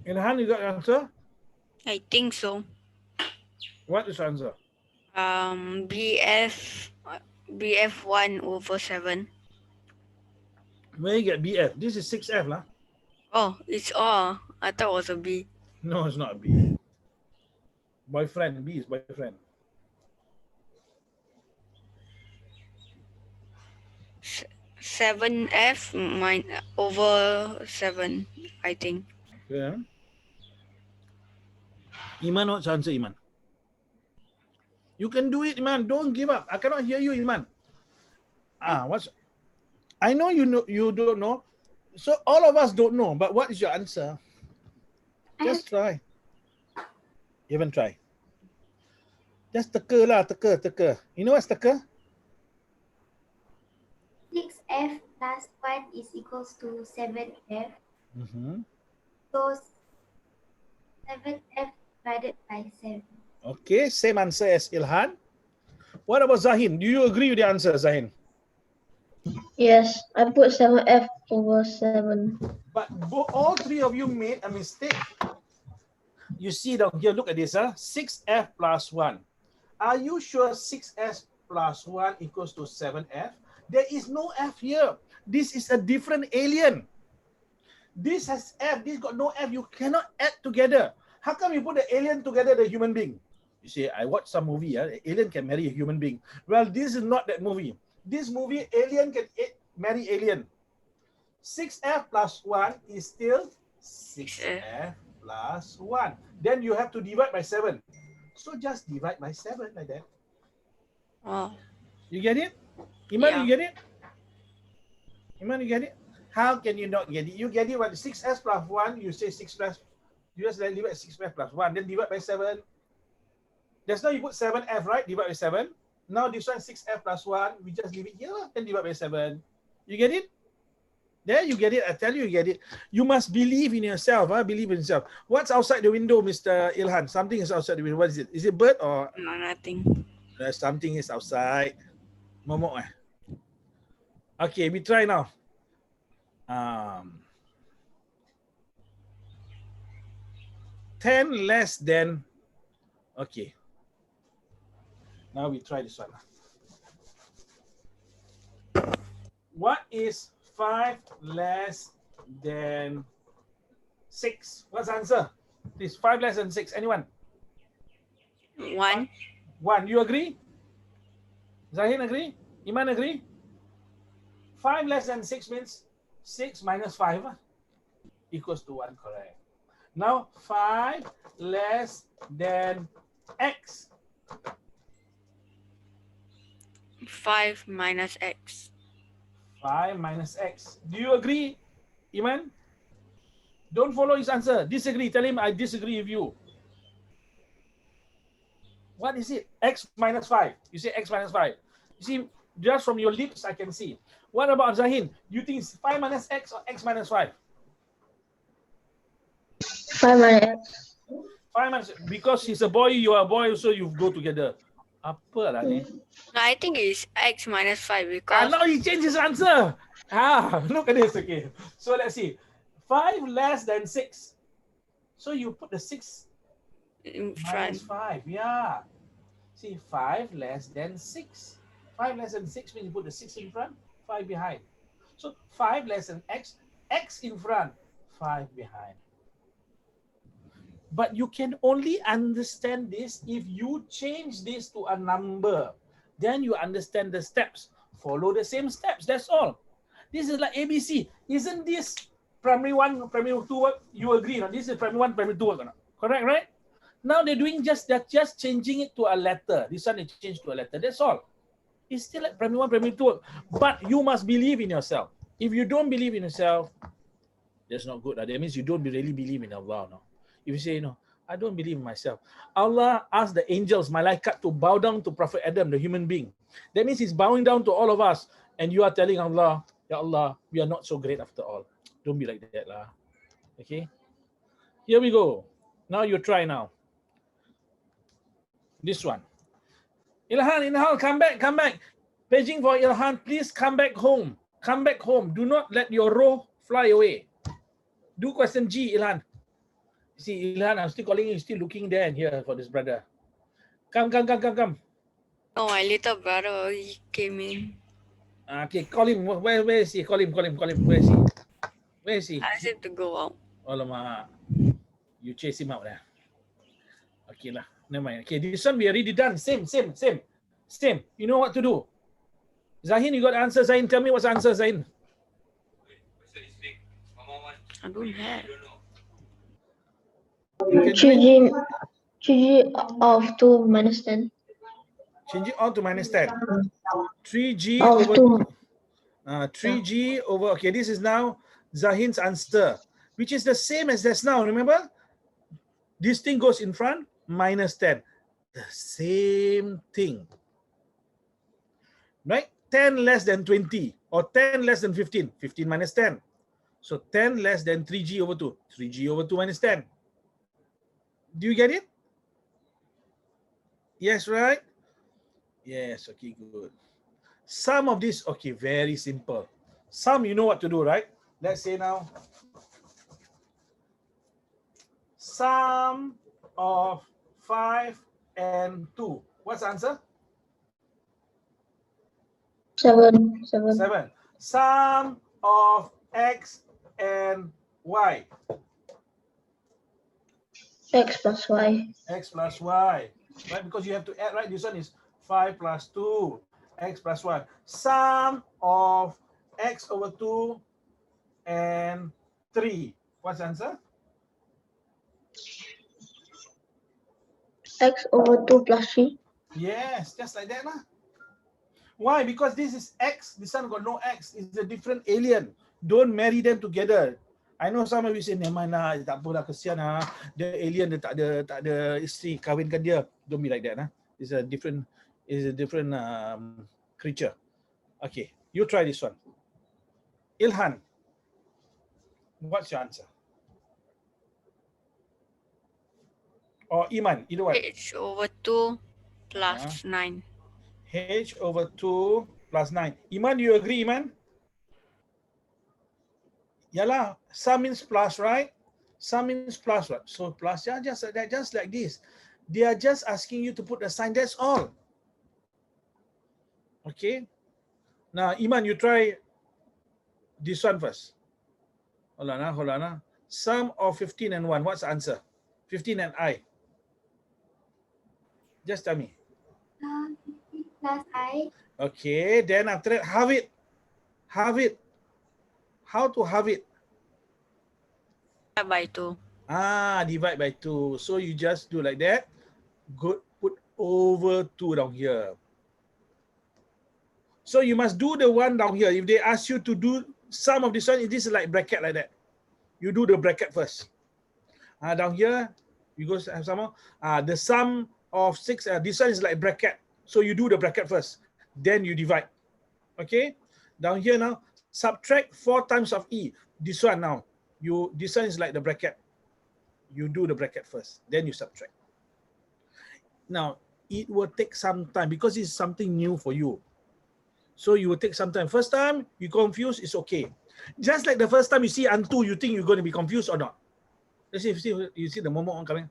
Ilhan, you got your answer? I think so. What is your answer? BF 1 over 7. Where you get BF? This is 6F lah. Oh, it's all. I thought it was a B. No, it's not a B. Boyfriend. B is boyfriend. S- 7F over 7, I think. Okay. Iman, what's the answer, Iman? You can do it, Iman. Don't give up. I cannot hear you, Iman. What's? I know you know. You don't know. So all of us don't know. But what is your answer? Just try. You haven't tried. Just teka lah, teka. You know what's teka? 6F plus 1 is equals to 7F. Mm-hmm. So 7F divided by 7. Okay, same answer as Ilhan. What about Zahin? Do you agree with the answer, Zahin? Yes, I put 7F over 7. But all three of you made a mistake. You see down here, look at this, 6F plus 1. Are you sure 6F plus 1 equals to 7F? There is no F here. This is a different alien. This has F, this got no F. You cannot add together. How come you put the alien together, the human being? You say, I watched some movie, alien can marry a human being. Well, this is not that movie. This movie, alien can marry alien. 6F plus 1 is still 6F plus 1. Then you have to divide by 7. So just divide by 7 like that. Oh. You get it? Iman, Yeah. you get it? Iman, you get it? How can you not get it? You get it when 6S plus 1, you say 6 plus, you just divide 6S plus 1, then divide by 7. Just now you put 7F, right? Divide by 7. Now this one 6F plus 1, we just leave it here, then divide by 7. You get it? There, you get it. I tell you, you get it. You must believe in yourself. Believe in yourself. What's outside the window, Mr. Ilhan? Something is outside the window. What is it? Is it bird or? No, nothing. Something is outside. Momok. Okay, we try now. 10 less than. Okay. Now we try this one. What is 5 less than 6? What's the answer? Please, 5 less than 6. Anyone? 1. 1. You agree? Zahin agree? Iman agree? 5 less than 6 means 6 minus 5 equals to 1, correct. Now 5 less than x. 5 minus x. 5 minus x. Do you agree, Iman? Don't follow his answer. Disagree. Tell him I disagree with you. What is it? X minus 5. You say X minus 5. You see, just from your lips, I can see. What about Zahin? You think it's 5 minus X or X minus 5? 5 minus X. 5 minus, because he's a boy, you are a boy, so you go together. Apa lah ni? No, I think it's x minus 5 because Now he changed his answer. Look at this, okay. So let's see. 5 less than 6. So you put the 6 in minus front. 5. Yeah. See, 5 less than 6. 5 less than 6 means you put the 6 in front, 5 behind. So 5 less than x, x in front, 5 behind. But you can only understand this if you change this to a number. Then you understand the steps. Follow the same steps, that's all. This is like ABC. Isn't this primary 1, primary 2 work? You agree, no? This is primary 1, primary 2 work, no? Correct, right? Now they're just changing it to a letter. This one they changed to a letter, that's all. It's still like primary 1, primary 2 work. But you must believe in yourself. If you don't believe in yourself, that's not good. That means you don't really believe in Allah. No? If you say, no, I don't believe in myself. Allah asked the angels, malaikat, to bow down to Prophet Adam, the human being. That means he's bowing down to all of us. And you are telling Allah, Ya Allah, we are not so great after all. Don't be like that. Lah. Okay? Here we go. Now you try now. This one. Ilhan, come back, come back. Paging for Ilhan, please come back home. Come back home. Do not let your row fly away. Do question G, Ilhan. See, Ilhan, I'm still calling you, still looking there and here for this brother. Come. Oh, my little brother, he came in. Okay, call him. Where is he? Call him. Where is he? Where is he? I asked him to go out. Alamak. You chase him out there. Okay lah. Never mind. Okay, this one we already done. Same. You know what to do. Zahin, you got the answer. Zahin, tell me what's the answer, Zahin. I don't have. You can do it. Changing of 2 minus 10. Change it all to minus 10. 3g Of over 2. 3g over, okay, this is now Zahin's answer, which is the same as just now, remember? This thing goes in front, minus 10. The same thing. Right? 10 less than 20 or 10 less than 15. 15 minus 10. So 10 less than 3g over 2. 3g over 2 minus 10. Do you get it? Yes, right? Yes, okay, good. Some of this, okay, very simple. Some you know what to do, right? Let's say now, sum of 5 and 2. What's the answer? 7. 7. Sum of x and y. X plus Y. X plus y. Right? Because you have to add, right? This one is 5 plus 2. X plus y. Sum of x over 2 and 3. What's the answer? X over 2 plus 3. Yes, just like that. Lah. Why? Because this is X, this one got no X. It's a different alien. Don't marry them together. I know some of you say, never mind lah, tak apa lah, kesian lah. The alien dia tak ada isteri, kahwinkan dia. Don't be like that. Nah. It's a different creature. Okay, you try this one. Ilhan, what's your answer? Or Iman, either one. H over 2 plus 9. H over 2 plus 9. Iman, do you agree, Iman? Yalah, sum means plus, right? Sum means plus, right? So plus, yeah, just like this. They are just asking you to put a sign, that's all. Okay. Now, Iman, you try this one first. Hold on. Sum of 15 and 1, what's the answer? 15 and I. Just tell me. 15 plus I. Okay, then after that, halve it. How to halve it? By 2. Divide by 2. So you just do like that. Good. Put over 2 down here. So you must do the one down here. If they ask you to do sum of this one, this is like bracket like that. You do the bracket first. Down here, you go have some more. The sum of 6, this one is like bracket. So you do the bracket first. Then you divide. Okay? Down here now, subtract 4 times of E. This one now, this one is like the bracket. You do the bracket first. Then you subtract. Now, it will take some time because it's something new for you. So you will take some time. First time, you confused, it's okay. Just like the first time you see Antu, you think you're going to be confused or not? Let's see if you see the Momo coming.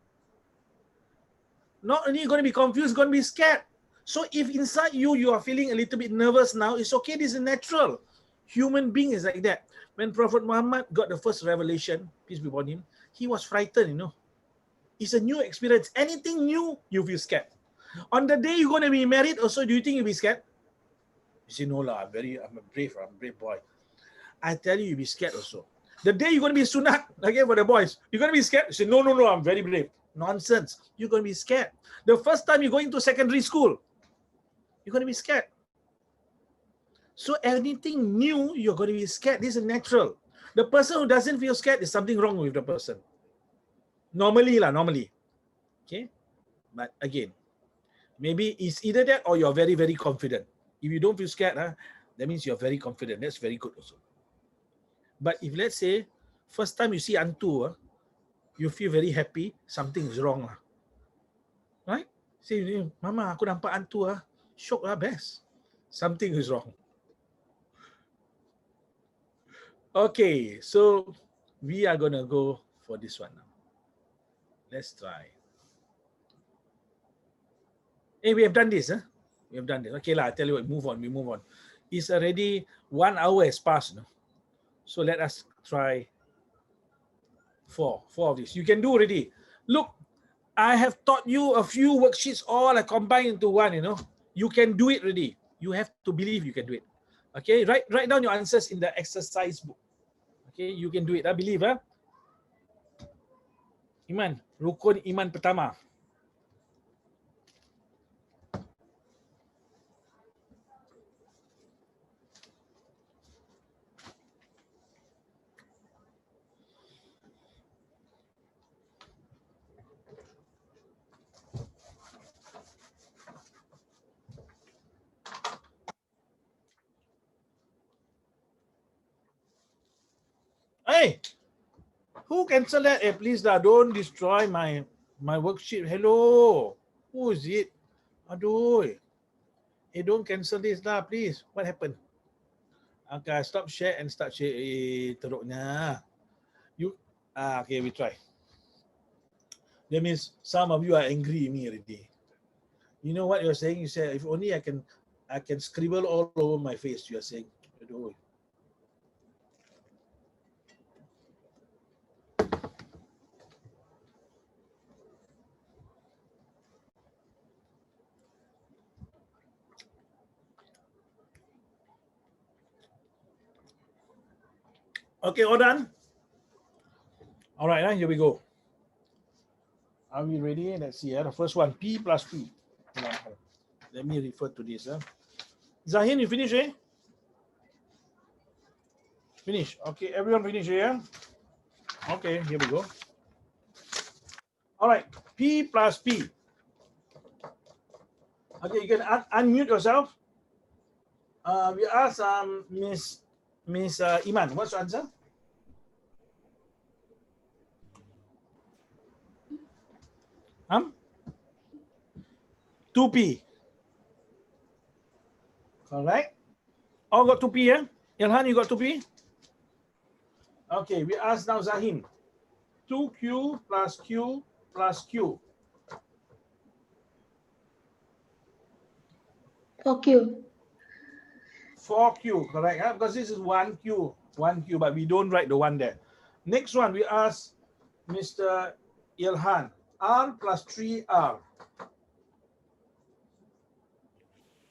Not only going to be confused, going to be scared. So if inside you are feeling a little bit nervous now, it's okay, this is natural. Human being is like that. When Prophet Muhammad got the first revelation, peace be upon him, he was frightened, you know. It's a new experience. Anything new, you feel scared. On the day you're going to be married also, do you think you'll be scared? You say, no lah, I'm a brave boy. I tell you, you'll be scared also. The day you're going to be sunat, again for the boys, you're going to be scared. You say, no, I'm very brave. Nonsense. You're going to be scared. The first time you're going to secondary school, you're going to be scared. So anything new, you're going to be scared. This is natural. The person who doesn't feel scared, there's something wrong with the person. Normally. Okay? But again, maybe it's either that or you're very, very confident. If you don't feel scared, that means you're very confident. That's very good also. But if let's say, first time you see Antu, you feel very happy, something is wrong. Right? Say, Mama, aku nampak Antu, shock lah, best. Something is wrong. Okay, so we are going to go for this one now. Let's try. Hey, we have done this. We have done this. Okay, I tell you what, we move on. It's already 1 hour has passed. No? So let us try four of these. You can do already. Look, I have taught you a few worksheets all are combined into one, you know. You can do it already. You have to believe you can do it. Okay, write down your answers in the exercise book. Okay, you can do it. I believe, huh? Iman, rukun iman pertama. Hey, who cancel that? Hey, please don't destroy my worksheet. Hello, who is it? Aduh. Hey, don't cancel this lah, please. What happened? Okay, stop share and start share. Teruknya. You, okay, we try. That means some of you are angry at me already. You know what you're saying? You say, if only I can scribble all over my face. You're saying, aduh. Okay, all done? All right, here we go. Are we ready? Let's see. The first one, P plus P. Let me refer to this. Zahin, you finish, eh? Finish. Okay, everyone finish here. Okay, here we go. All right, P plus P. Okay, you can unmute yourself. We ask Miss Iman, what's your answer? Um, 2P. Correct. All got 2P, yeah? Ilhan, you got 2P? Okay, we ask now Zahim. 2Q plus Q plus Q. 4Q. 4Q, correct? Huh? Because this is 1Q, but we don't write the one there. Next one, we ask Mr. Ilhan. R plus 3R.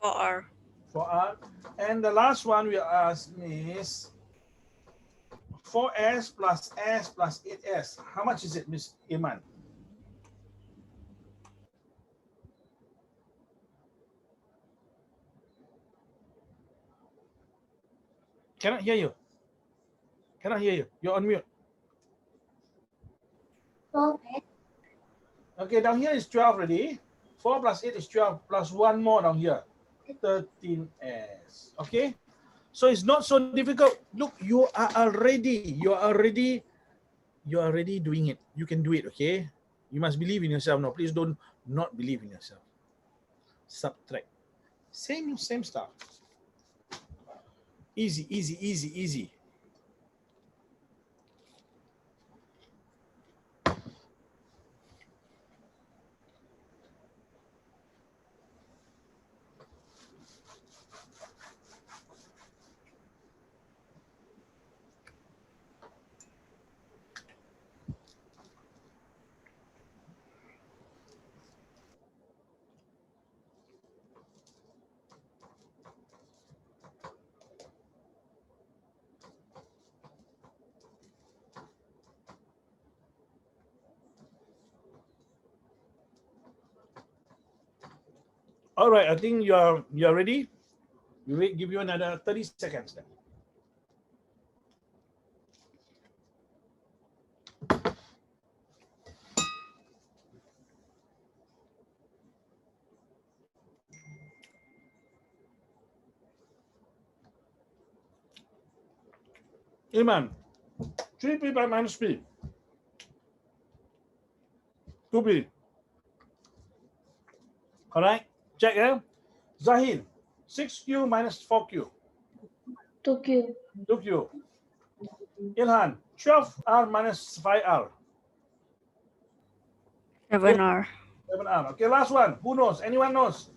4R. 4R. And the last one we ask is 4S plus S plus 8S. How much is it, Miss Iman? Cannot hear you. Cannot hear you. You're on mute. 4S. Okay, down here is 12 already. 4 plus 8 is 12 plus one more down here. 13S. Okay? So it's not so difficult. Look, you're already doing it. You can do it, okay? You must believe in yourself. No, please don't not believe in yourself. Subtract. Same stuff. Easy, easy, easy, easy. All right, I think you're ready. We will give you another 30 seconds then. Iman, 3P by minus P. 2P. All right, check here. Zahid, 6Q minus 4Q. 2Q. 2Q. Ilhan, 12R minus 5R. 7R. 7R. Okay, last one. Who knows? Anyone knows?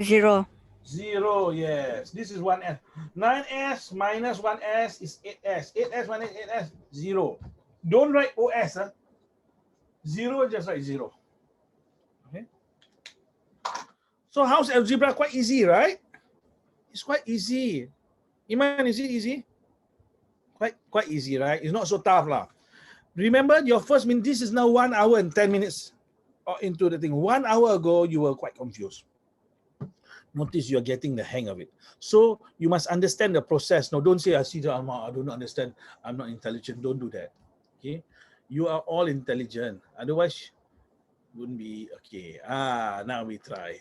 0. 0, yes. This is 1S. 9S minus 1S is 8S. 8S minus 8S, 0. Don't write OS. Huh? 0, just write 0. So how's algebra? Quite easy, right? It's quite easy. Iman, is it easy? Quite easy, right? It's not so tough lah. Remember your first minute, this is now 1 hour and 10 minutes into the thing. 1 hour ago, you were quite confused. Notice you're getting the hang of it. So you must understand the process. No, don't say, I see, I don't understand. I'm not intelligent. Don't do that. Okay. You are all intelligent. Otherwise, wouldn't be okay. Now we try.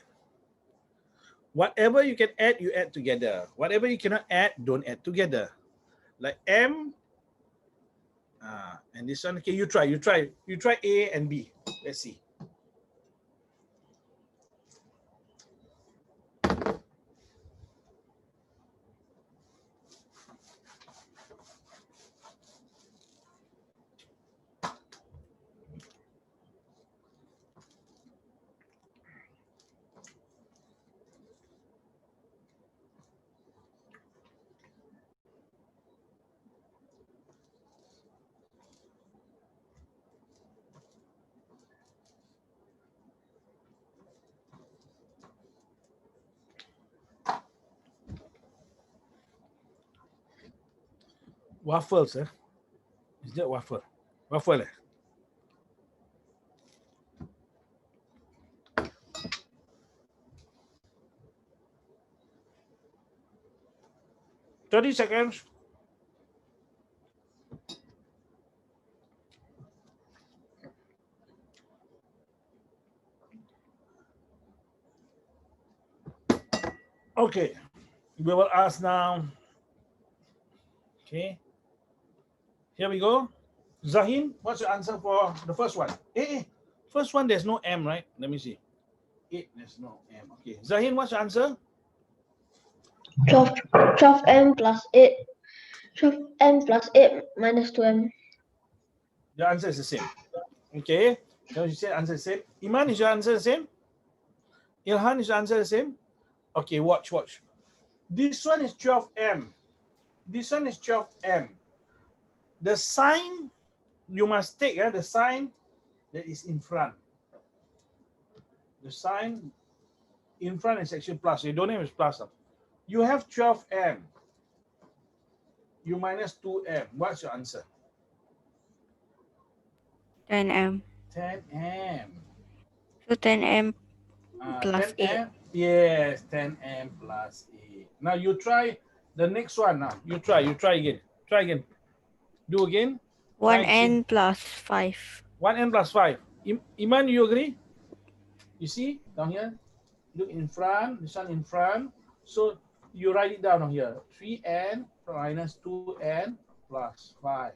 Whatever you can add, you add together. Whatever you cannot add, don't add together. Like M, and this one. Okay, you try A and B. Let's see. Waffles, eh? Is that waffle? Waffle, eh? Thirty seconds. Okay, we will ask now. Okay, here we go. Zahin, what's your answer for the first one? First one, there's no M, right? Let me see. 8, there's no M. Okay, Zahin, what's your answer? 12m plus 8. 12m plus 8 minus 2m. The answer is the same. Okay, so you said answer the same. Iman, is your answer the same? Ilhan, is your answer the same? Okay, watch. This one is 12M. This one is 12M. The sign you must take, the sign that is in front. The sign in front is actually plus. You don't have is plus. You have 12M. You minus 2M. What's your answer? 10m. 10M. So 10m plus 8. 10M. Yes, 10M plus 8. Now you try the next one now. You try again. Try again. Do again. 1n plus 5. 1n plus 5. Iman, you agree? You see down here? Look in front. This one in front. So you write it down on here. 3n minus 2n plus 5.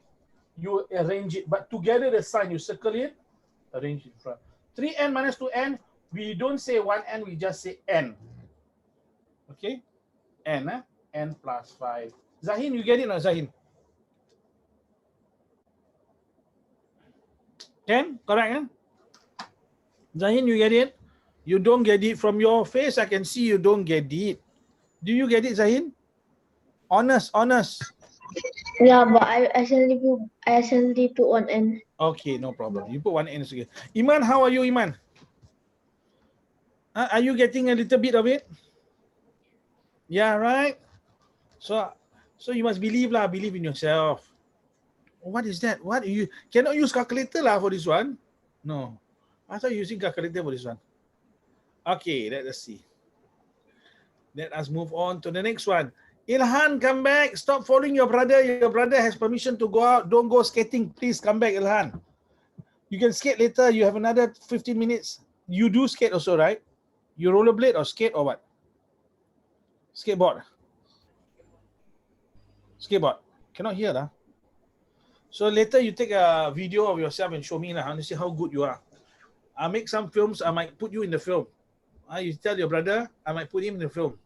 You arrange it, but together the sign, you circle it, arrange it in front. 3n minus 2n, we don't say 1n, we just say n. Okay? N, n plus 5. Zahin, you get it or Zahin? 10, correct? Zahin, you get it? You don't get it from your face. I can see you don't get it. Do you get it, Zahin? Honest. Yeah, but I accidentally put 1n. Okay, no problem. You put 1n again. Iman, how are you, Iman? Are you getting a little bit of it? Yeah, right? So you must believe in yourself. What is that? What you cannot use calculator for this one? No. I thought you're using calculator for this one. Okay, let us see. Let us move on to the next one. Ilhan, come back. Stop following your brother. Your brother has permission to go out. Don't go skating. Please come back, Ilhan. You can skate later. You have another 15 minutes. You do skate also, right? You rollerblade or skate or what? Skateboard. Skateboard. Cannot hear lah. So later you take a video of yourself and show me lah. I want to see how good you are. I'll make some films. I might put you in the film. You tell your brother, I might put him in the film.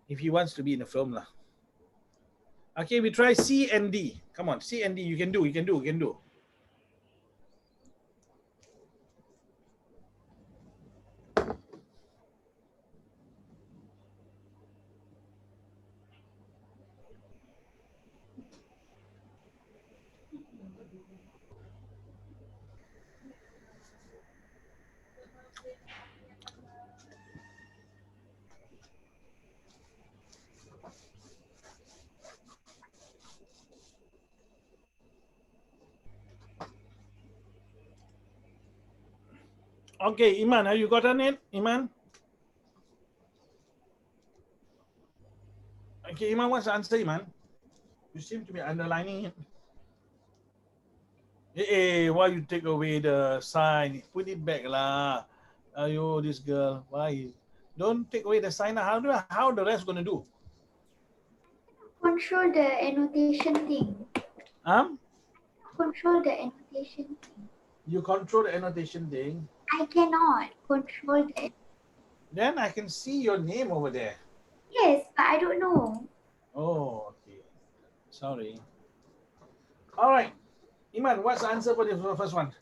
If he wants to be in the film lah. Okay, we try C and D. Come on, C and D. You can do. Okay, Iman, have you gotten it, Iman? Okay, Iman, what's the answer, Iman? You seem to be underlining it. Hey, why you take away the sign? Put it back lah. Ayo, this girl, why? Don't take away the sign. How the rest gonna do? Control the annotation thing. Control the annotation thing. You control the annotation thing. I cannot control the. Then I can see your name over there. Yes, but I don't know. Oh, okay. Sorry. All right. Iman, what's the answer for the first one?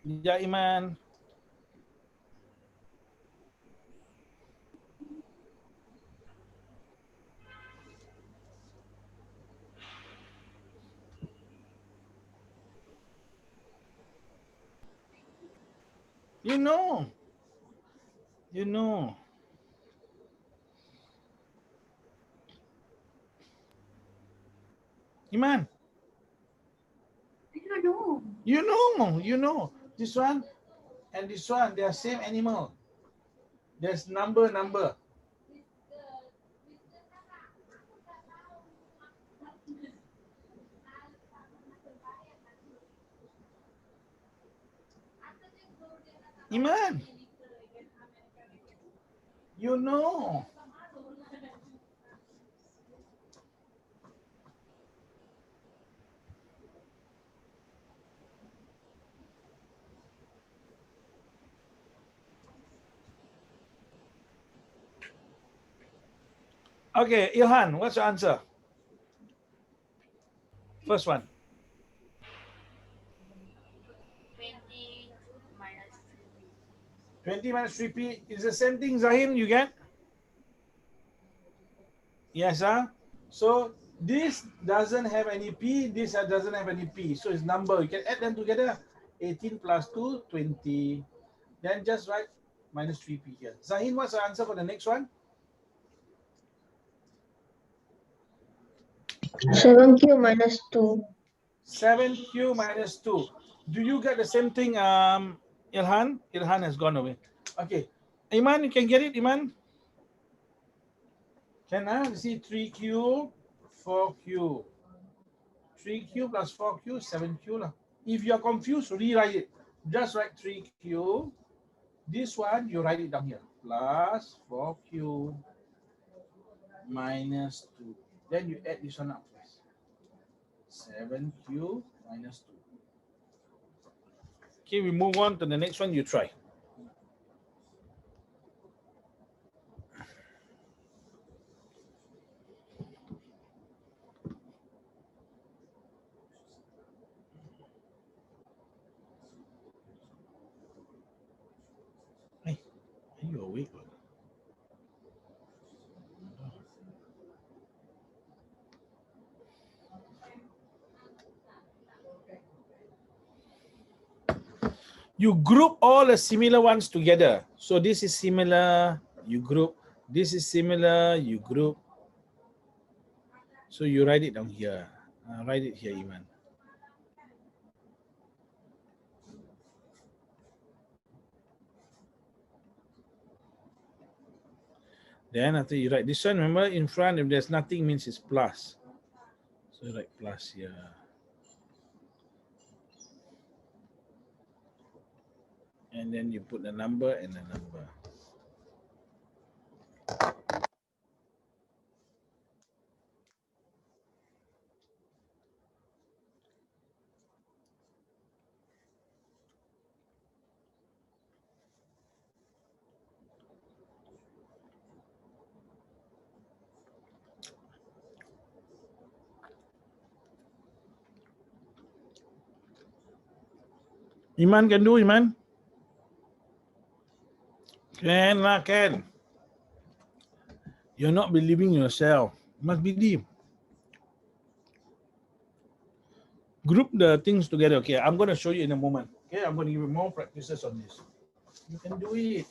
Yeah, Iman. You know. You know. Iman. I don't know. You know. You know. This one and this one, they are same animal. There's number. Iman. You know. Okay, Ilhan, what's your answer? First one. 20 minus 3p is the same thing, Zahim, you get? Yes, huh? So this doesn't have any p, this doesn't have any p. So it's number. You can add them together. 18 plus 2, 20. Then just write minus 3p here. Zahim, what's the answer for the next one? 7q minus 2. 7q minus 2. Do you get the same thing, Ilhan? Ilhan has gone away. Okay. Iman, you can get it, Iman? Can I see 3q, 4q. 3q plus 4q, 7q lah. If you're confused, rewrite it. Just write 3q. This one, you write it down here. Plus 4q minus 2. Then you add this one up first. 7q minus 2. Okay, we move on to the next one. You try. Hey, are you awake? You group all the similar ones together. So this is similar, you group. This is similar, you group. So you write it down here. Write it here, Iman. Then after you write this one, remember in front, if there's nothing, means it's plus. So you write plus here. And then you put the number and the number. Iman can do, Iman? Can lah, can. You're not believing yourself. Must believe. Group the things together. Okay, I'm going to show you in a moment. Okay, I'm going to give you more practices on this. You can do it.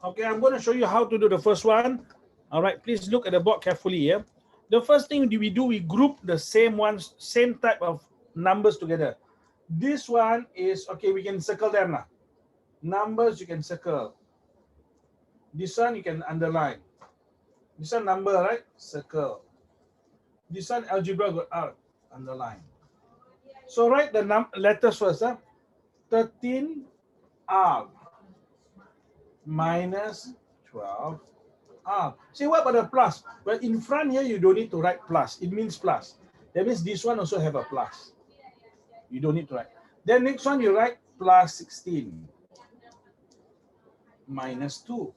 Okay, I'm going to show you how to do the first one. All right, please look at the board carefully here. The first thing we do, we group the same ones, same type of numbers together. This one is, okay, we can circle them now. Numbers you can circle. This one you can underline. This one number, right? Circle. This one algebra got R, underline. So write the letters first. 13R minus 12R. See, what about the plus? Well, in front here, you don't need to write plus. It means plus. That means this one also have a plus. You don't need to write. Then next one, you write plus 16 minus 2.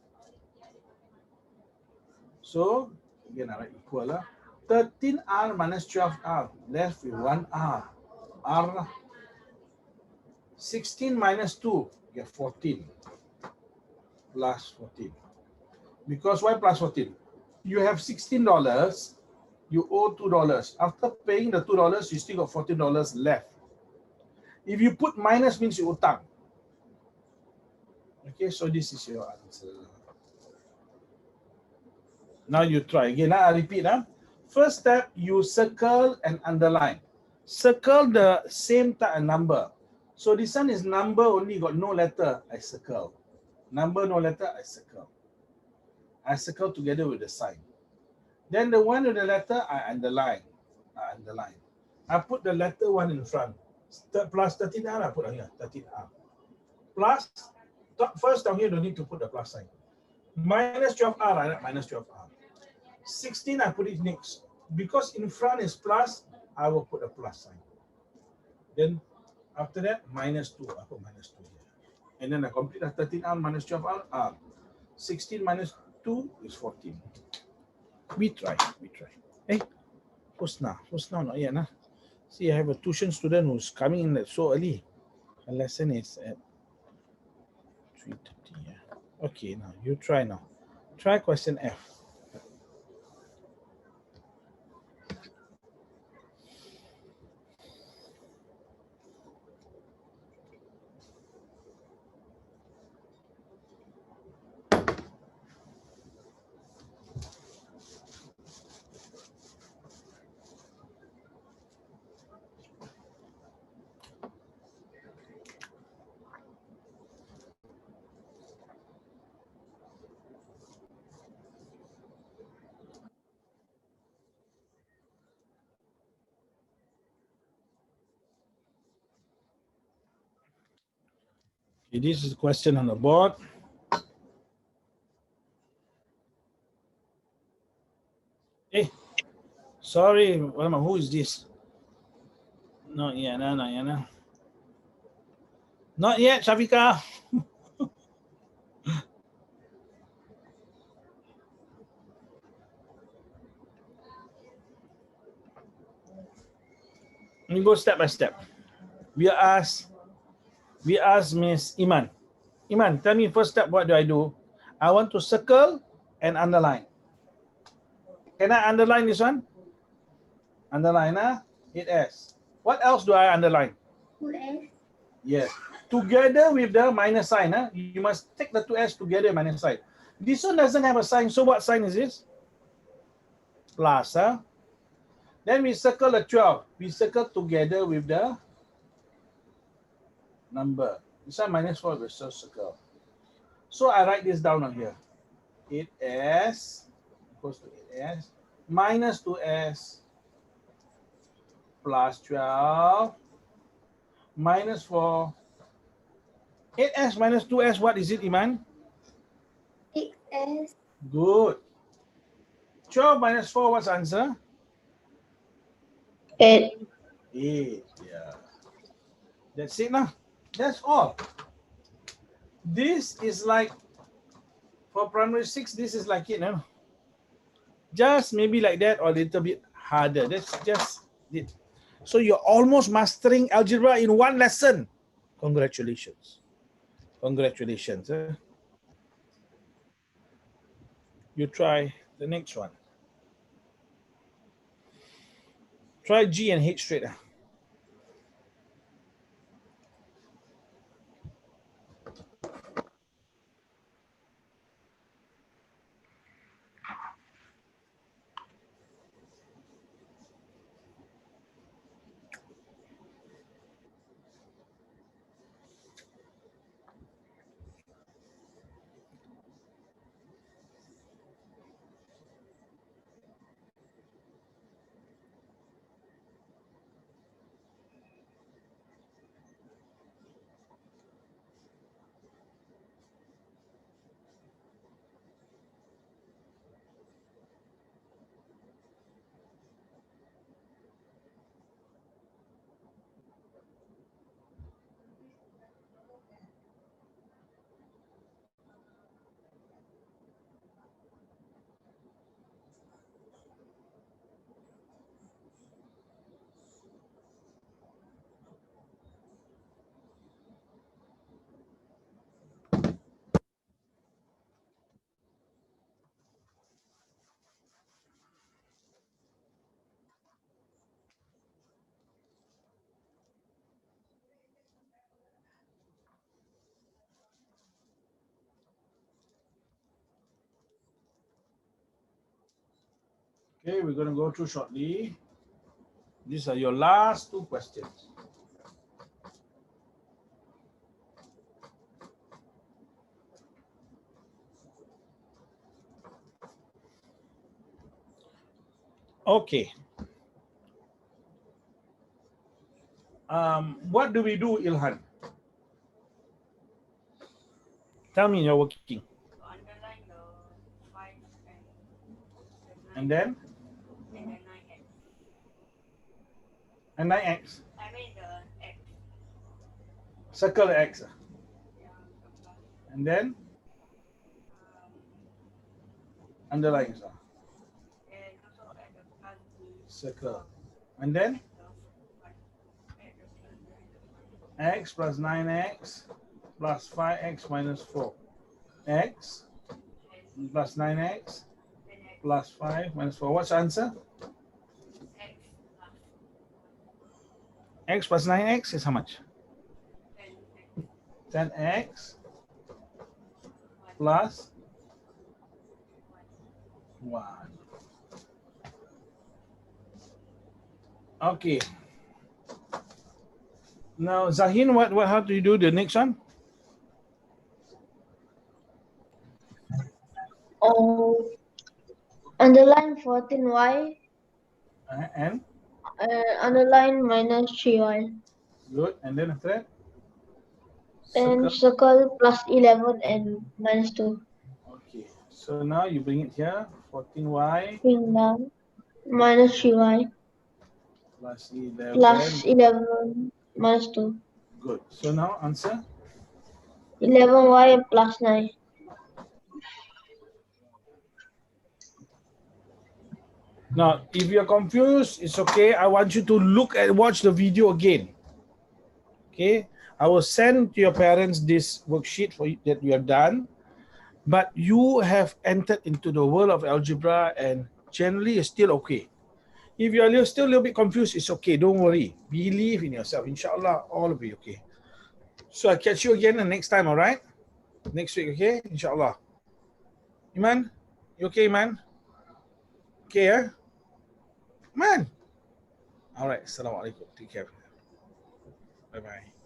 So, again, I write equal. 13R minus 12R, left with 1R. R 16 minus 2, you get 14. Plus 14. Because why plus 14? You have $16, you owe $2. After paying the $2, you still got $14 left. If you put minus, means you utang. Okay, so this is your answer. Now you try again. I repeat. First step, you circle and underline. Circle the same type of number. So this one is number only, got no letter, I circle. Number, no letter, I circle. I circle together with the sign. Then the one with the letter, I underline. I put the letter one in front. Plus 13R, I put on here, 13R. Plus, first down here, don't need to put the plus sign. Minus 12R, I write minus 12R. 16, I put it next. Because in front is plus, I will put a plus sign. Then after that, minus 2, I put minus 2 here. And then I complete 13R minus 12R, R. 16 minus 2 is 14. We try. Hey, who's now? Not yet. See, I have a tuition student who's coming in so early. The lesson is at 3:30. Yeah. Okay, now you try now. Try question F. Okay, this is a question on the board. Hey, sorry, who is this? Not yet, no. Not yet, Shafika. We go step by step. We ask Miss Iman. Iman, tell me first step, what do I do? I want to circle and underline. Can I underline this one? Underline, 8S. What else do I underline? 2S. Yes. Together with the minus sign, you must take the 2S together with minus sign. This one doesn't have a sign, so what sign is this? Plus. Then we circle the 12. We circle together with the number. This one minus 4, we still circle. So I write this down on here. 8S equals to 8S minus 2S plus 12 minus 4. 8S minus 2S, what is it, Iman? 6S. Good. 12 minus 4, what's the answer? 8. 8, yeah. That's it now. That's all. This is like, for primary 6, this is like it, no? Just maybe like that or a little bit harder. That's just it. So you're almost mastering algebra in one lesson. Congratulations. Congratulations. You try the next one. Try G and H straight. Okay, we're going to go through shortly. These are your last two questions. Okay. What do we do, Ilhan? Tell me you're working. Underline the 5 And then? and the 9x. And 9x. I mean the x. Circle the x. Yeah, the plus. And then? Um, Underline. and also at the plus the Circle. And then? at the 1. At the plus the 1. X plus 9x plus 5x minus 4. X plus 9x And x plus 5 minus 4. What's the answer? x plus X plus 9x is how much? 10x 10x 1 plus 1. 1. Okay. Now, Zahin, how do you do the next one? Oh, underline 14y And? underline minus 3y. Good. And then after that? And Circle. circle plus 11 and minus 2. Okay. So now you bring it here. 14y Bring down minus 3y plus 11. plus 11 minus 2. Good. So now answer? 11y plus 9. Now, if you're confused, it's okay. I want you to watch the video again. Okay. I will send to your parents this worksheet that you have done. But you have entered into the world of algebra and generally it's still okay. If you are still a little bit confused, it's okay. Don't worry. Believe in yourself. Inshallah, all will be okay. So I'll catch you again the next time, all right? Next week, okay? Inshallah. Iman? You okay, Iman? Okay, yeah? Iman? All right. Assalamu alaikum. Take care. Bye-bye.